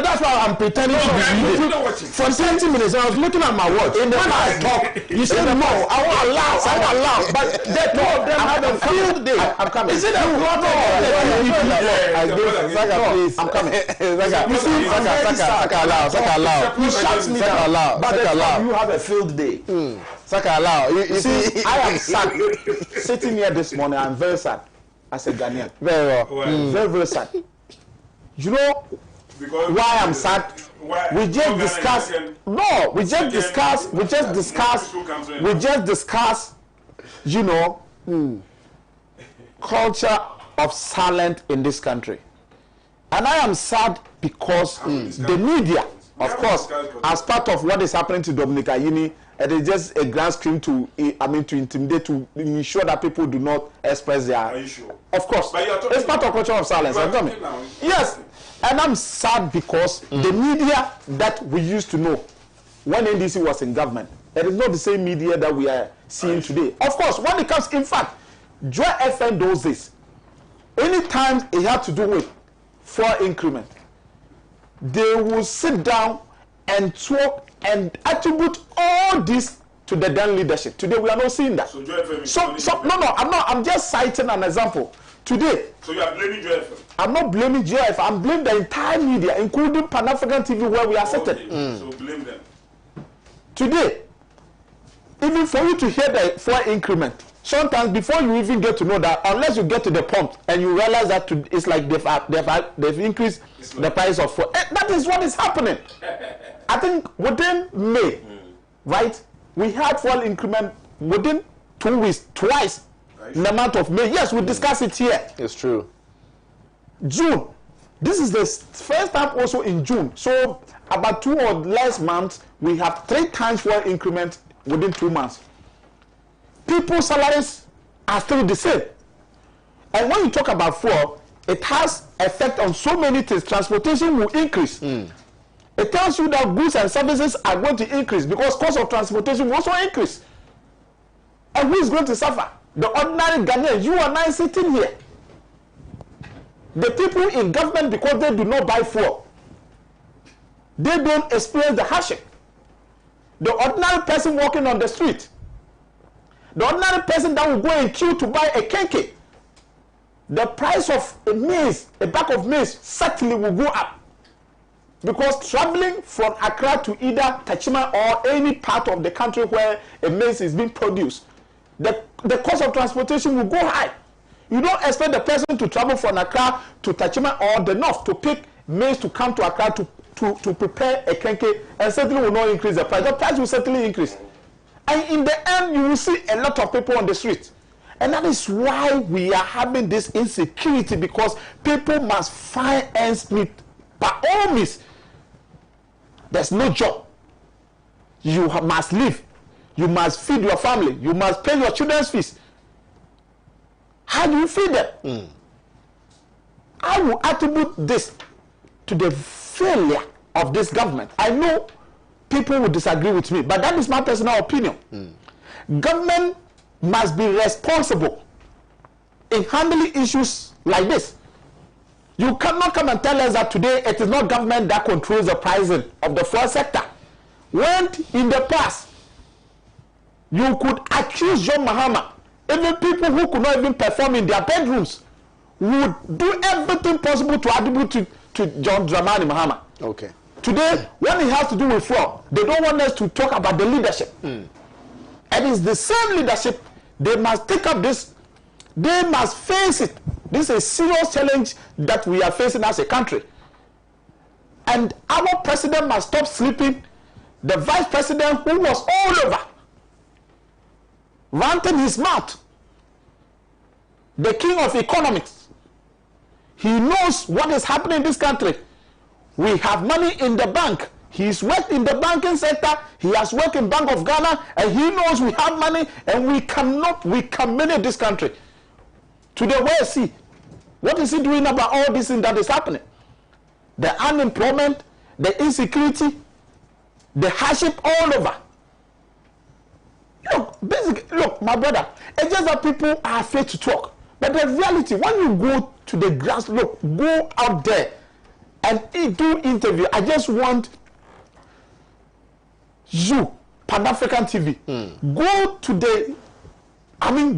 that's why I'm pretending to be reading. For 30 minutes, I was looking at my watch. When I talk, you say no, I won't allow. But the two of them have a field day. I'm coming. Is it a problem? I'm coming. You see, Saka allow. You shut me down. But you have a field day. Saka allow. You see, I am sad. Sitting here this morning, I'm very sad as a Ghanaian. Very well. Very, very sad. You know why I'm sad? We just discussed. No, we just discuss. You know, culture of silence in this country, and I am sad because the media. Of course, as part of what is happening to Dominica Yini, it is just a grand scheme to intimidate, to ensure that people do not express their... Are you sure? Of course. It's part of culture of silence. Yes. And I'm sad because the media that we used to know when NDC was in government, it is not the same media that we are seeing today. Of course, when it comes... In fact, Joy FM does this. Anytime it had to do with fuel increment, they will sit down and talk and attribute all this to the then leadership. Today we are not seeing that. I'm just citing an example. Today. So you are blaming JFM? I'm not blaming JFM. I'm blaming the entire media, including Pan-African TV, where we are sitting. So blame them. Today, even for you to hear the fuel increment, sometimes before you even get to know that, unless you get to the pump and you realize that it's like they've increased the price of fuel. That is what is happening. I think within May, right, we had fuel increment within 2 weeks, twice in the month of May. Yes, we discussed it here. It's true. June. This is the first time also in June. So about 2 or less months, we have 3 times fuel increment within 2 months. People's salaries are still the same. And when you talk about fuel, it has effect on so many things. Transportation will increase. It tells you that goods and services are going to increase because cost of transportation will also increase. And who is going to suffer? The ordinary Ghanaians, you and I sitting here. The people in government, because they do not buy fuel, they don't experience the hardship. The ordinary person walking on the street, the ordinary person that will go in queue to buy a kenke, the price of a maize, a bag of maize, certainly will go up. Because traveling from Accra to either Tachima or any part of the country where a maize is being produced, the cost of transportation will go high. You don't expect the person to travel from Accra to Tachima or the north to pick maize to come to Accra to prepare a kenke, and certainly will not increase the price. The price will certainly increase. And in the end, you will see a lot of people on the street. And that is why we are having this insecurity, because people must find ends meet by all means. There's no job. You must live. You must feed your family. You must pay your children's fees. How do you feed them? I will attribute this to the failure of this government. I know people will disagree with me, but that is my personal opinion. Government must be responsible in handling issues like this. You cannot come and tell us that today it is not government that controls the pricing of the fuel sector. When in the past, you could accuse John Mahama, even people who could not even perform in their bedrooms would do everything possible to attribute to John Dramani Mahama. Okay. Today, when it has to do with fuel, they don't want us to talk about the leadership. And it's the same leadership. They must take up this. They must face it. This is a serious challenge that we are facing as a country. And our president must stop sleeping. The vice president, who was all over, ranting his mouth, the king of economics, He knows what is happening in this country. We have money in the bank. He's worked in the banking sector. He has worked in Bank of Ghana, and he knows we have money, and we can manage this country. Today, where is he? What is he doing about all this thing that is happening? The unemployment, the insecurity, the hardship all over. Look, basically, look, my brother, it's just that people are afraid to talk. But the reality, when you go to the grass, look, go out there and do interview. I just want you, Pan-African TV, go to the,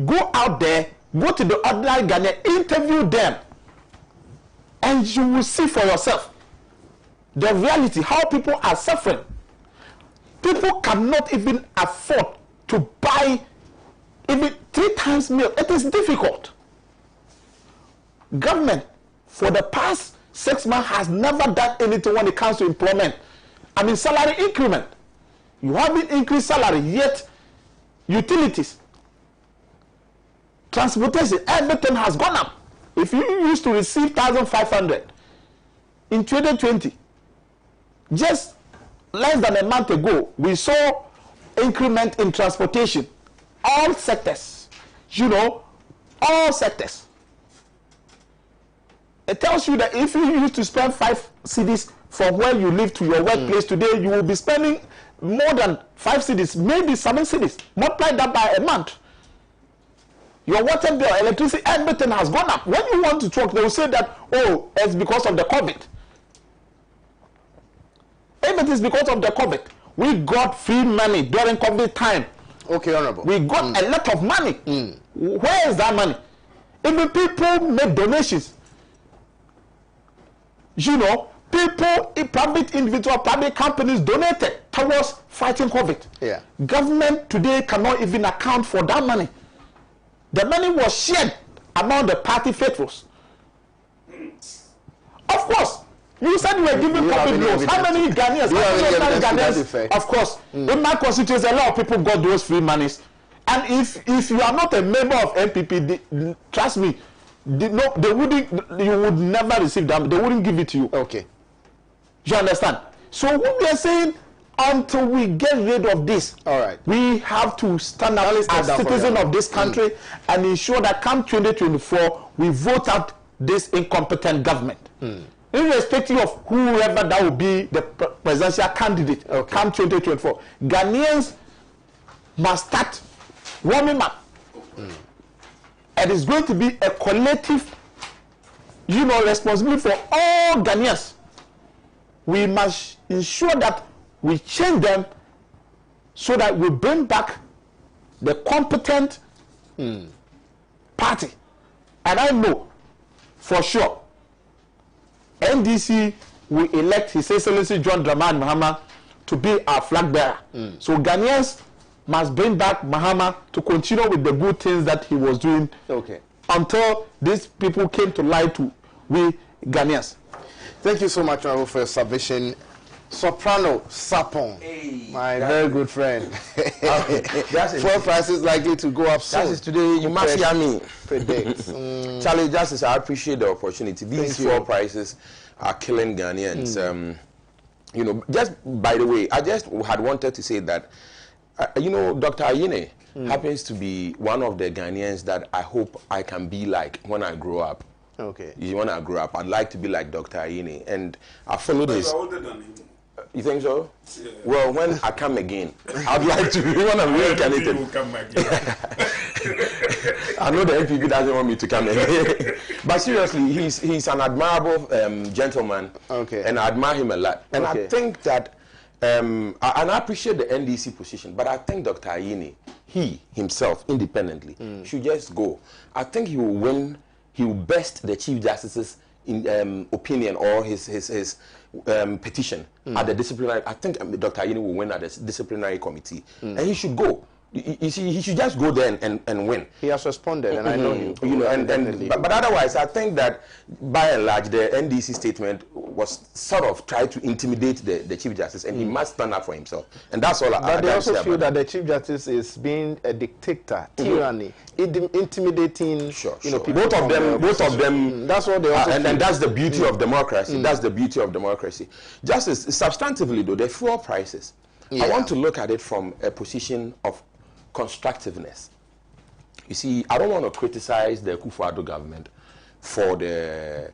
go out there, go to the ordinary Ghanaian, interview them, and you will see for yourself the reality, how people are suffering. People cannot even afford to buy even 3 times meal. It is difficult. Government, for the past 6 months, has never done anything when it comes to employment. Salary increment. You haven't increased salary, yet utilities, transportation, everything has gone up. If you used to receive 1,500 in 2020, just less than a month ago, we saw increment in transportation, all sectors, all sectors. It tells you that if you used to spend 5 cedis from where you live to your workplace today, you will be spending more than 5 cedis, maybe 7 cedis. Multiply that by a month. Your water bill, electricity, everything has gone up. When you want to talk, they will say that, oh, it's because of the COVID. If it is because of the COVID, we got free money during COVID time. Okay, Honorable. We got a lot of money. Where is that money? Even people make donations. People, private individual, private companies donated towards fighting COVID. Yeah. Government today cannot even account for that money. The money was shared among the party faithfuls. Of course, you said you were giving COVID loans. How many Ghanaians? Of course, in my constituency, a lot of people got those free monies. And if you are not a member of NPP, trust me, you would never receive them. They wouldn't give it to you. Okay. You understand? So what we are saying, until we get rid of this, all right, we have to stand up as citizens of this country and ensure that come 2024, we vote out this incompetent government. Irrespective of whoever that will be the presidential candidate, come 2024, Ghanaians must start warming up. And it's going to be a collective, responsibility for all Ghanaians. We must ensure that we change them so that we bring back the competent party. And I know for sure NDC will elect His Excellency John Dramani Mahama to be our flag bearer. So Ghanaians must bring back Mahama to continue with the good things that he was doing until these people came to light to we Ghanaians. Thank you so much, Honorable, for your submission. Soprano Sapon, my very good friend. Fuel prices likely to go up soon. That is today. You must hear me. Predict. Charlie Justice, I appreciate the opportunity. These fuel prices are killing Ghanaians. Just by the way, I just had wanted to say that, Dr. Ayine happens to be one of the Ghanaians that I hope I can be like when I grow up. Okay. When I grow up, I'd like to be like Dr. Ayine, and I followed his. You're older than him. You think so? Yeah. Well, when I come again, I'd like to be one of the reincarnated. I know the NPP doesn't want me to come again. But seriously, he's an admirable gentleman. Okay. And I admire him a lot. And I think that, and I appreciate the NDC position, but I think Dr. Ayine, he himself, independently, should just go. I think he will win. He will best the Chief Justice's opinion or his petition at the disciplinary. I think Dr. Ayine will win at the disciplinary committee, and he should go. You see, he should just go there and win. He has responded, and I know you. But otherwise, I think that by and large, the NDC statement was sort of tried to intimidate the Chief Justice, and he must stand up for himself. And that's all. But they also feel that the Chief Justice is being a dictator, tyranny, intimidating. People. Both of them. That's what they also and that's the beauty of democracy. That's the beauty of democracy. Justice, substantively though, the fuel prices. I want to look at it from a position of constructiveness. You see, I don't want to criticize the Akufo-Addo government for the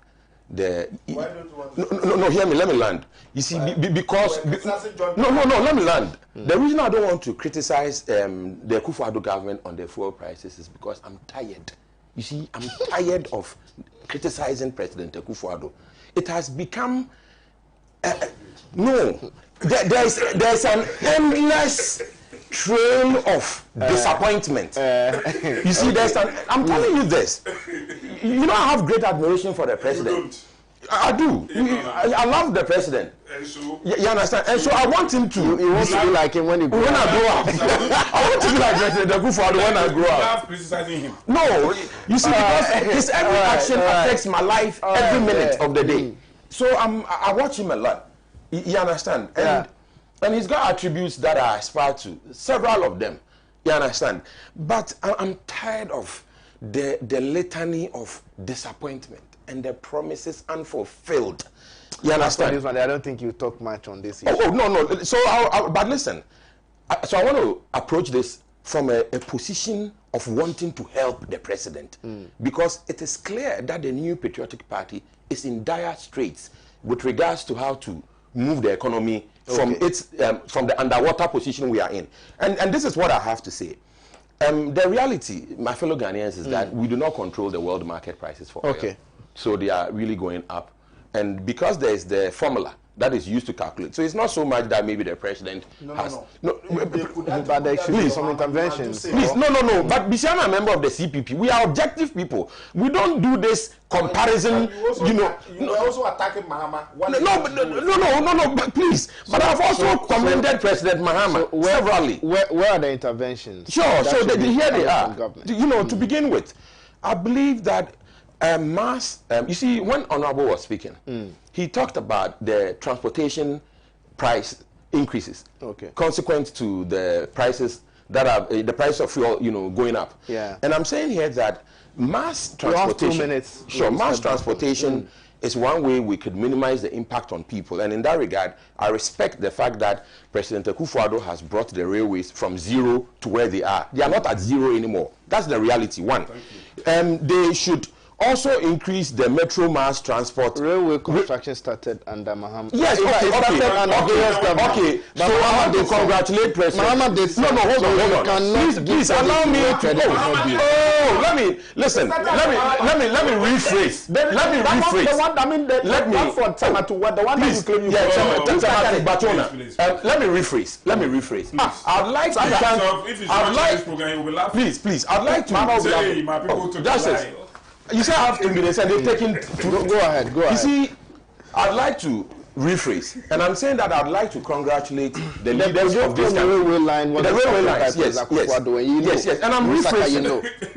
Why don't you want to no, hear me, let me land. You see, because no, let me land. The reason I don't want to criticize the Akufo-Addo government on the fuel prices is because I'm tired. You see, I'm tired of criticizing President Akufo-Addo. It has become there's an endless trail of disappointment. You see, I'm telling you this. You know, I have great admiration for the president. I do. I love the president. And so, you understand? And so I want him to. You want to be like him when you grow up. I grow up. I want to be like President Akufo-Addo when I grow up. Criticizing him. No, you see, because his every action affects my life every minute of the day. So I watch him a lot. You understand? And he's got attributes that I aspire to, several of them. You understand? But I'm tired of the litany of disappointment and the promises unfulfilled. You understand? This one, I don't think you talk much on this issue. Oh no. So, but listen. So I want to approach this from a position of wanting to help the president, because it is clear that the New Patriotic Party is in dire straits with regards to how to move the economy from from the underwater position we are in. And this is what I have to say. The reality, my fellow Ghanaians, is that we do not control the world market prices for oil. So they are really going up. And because there is the formula that is used to calculate, so it's not so much that maybe the president has... But there should be some interventions. Please, no. But I'm a member of the CPP. We are objective people. We don't do this comparison, You were also attacking Mahama. No, but please. But I've also commended President Mahama severally. Where are the interventions? Sure, so here they are. To begin with, I believe that you see, when Honorable was speaking, he talked about the transportation price increases, consequent to the prices that are the price of fuel, going up. And I'm saying here that mass transportation, mass transportation is one way we could minimize the impact on people. And in that regard, I respect the fact that President Akufo-Addo has brought the railways from zero to where they are. They are not at zero anymore. That's the reality. One, they should also increase the metro mass transport. Railway construction started under Mahama. Yes, okay. So I want to congratulate President. Mahama did. No, hold on. Please allow me to. Let me listen. Let me rephrase. Let me rephrase. The one, I mean, let me for Tama to what the one that you claim you let me rephrase. I'd like to. Please. I'd like to. Justice. You say I have 2 minutes and they've taken... Go ahead. You see, I'd like to rephrase, and I'm saying that I'd like to congratulate the leaders of this country. The railway line, yes, and I'm rephrasing.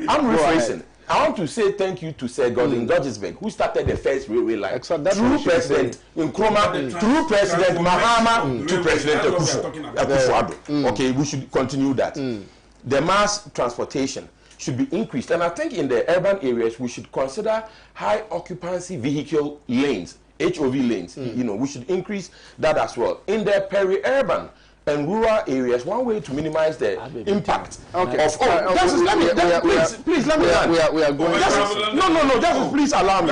I'm rephrasing. I want to say thank you to Sir Gordon Georgesburg, who started the first railway line. Through President Nkrumah, through President Mahama, to President Akufo-Addo. Okay, we should continue that. The mass transportation should be increased, and I think in the urban areas we should consider high occupancy vehicle lanes, HOV lanes. We should increase that as well. In the peri-urban and rural areas, one way to minimize the impact of please let me land. We are going. Just please allow me.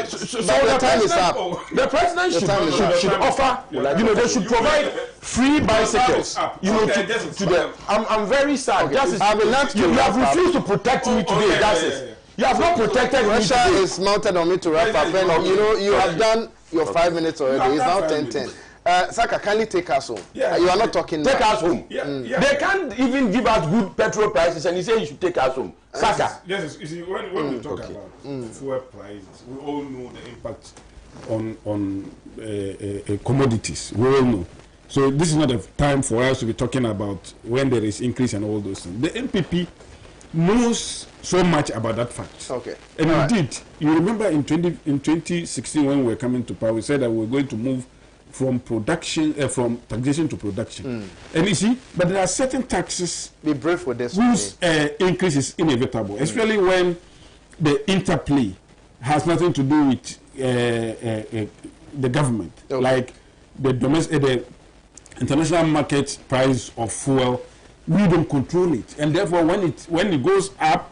So the time is up. The president should offer. They should provide free bicycles. To the. I'm very sad. You have refused to protect me today. Justice. You have not protected me. Pressure is mounted on me to wrap up. And you have done your 5 minutes already. It's now 10:10. Saka, kindly take us home. You are not talking. Take us home. They can't even give us good petrol prices, and you say you should take us home. Saka. Yes, you see, when we talk about fuel prices, we all know the impact on commodities. We all know. So this is not a time for us to be talking about when there is increase and all those things. The NPP knows so much about that fact. Okay. And indeed, you remember in 2016 when we were coming to power, we said that we were going to move from production, from taxation to production. And you see, but there are certain taxes be brief with this whose increase is inevitable, especially when the interplay has nothing to do with the government, like the domestic, the international market price of fuel. We don't control it, and therefore, when it goes up,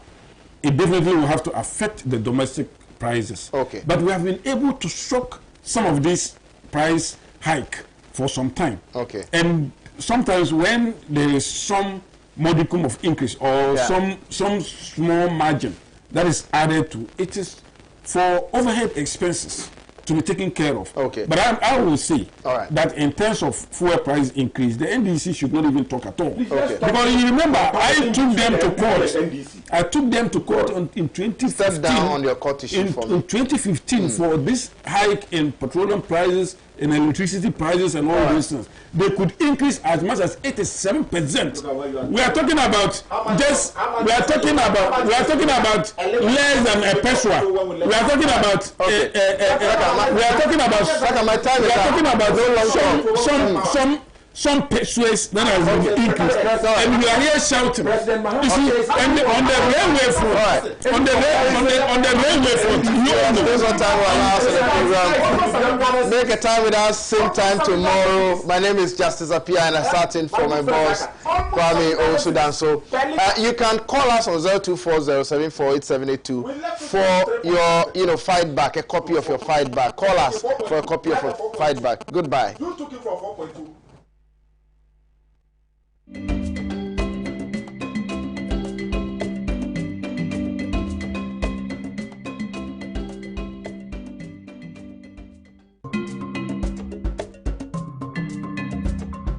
it definitely will have to affect the domestic prices. Okay. But we have been able to shock some of this price hike for some time. Okay. And sometimes when there is some modicum of increase or some small margin that is added to, it is for overhead expenses to be taken care of. Okay. But I will say that in terms of fuel price increase, the NDC should not even talk at all. Okay. Because you remember, I took them to court. I took them to court in 2015. Step down on your court issue in 2015 for this hike in petroleum prices, in electricity prices, and all those things. They could increase as much as 87%. We are talking about we are talking about less than a peso. We are talking about we are talking about some pesos that has been increased, and we are here shouting. You see, on the railway front, on the railway front, make a time with us, same time tomorrow. My name is Justice Appiah, and I'm starting for my boss, Kwame Osudan. So you can call us on 0240748782 for your fight back, a copy of your fight back. Call us for a copy of your fight back. Goodbye. You took it for 4.2.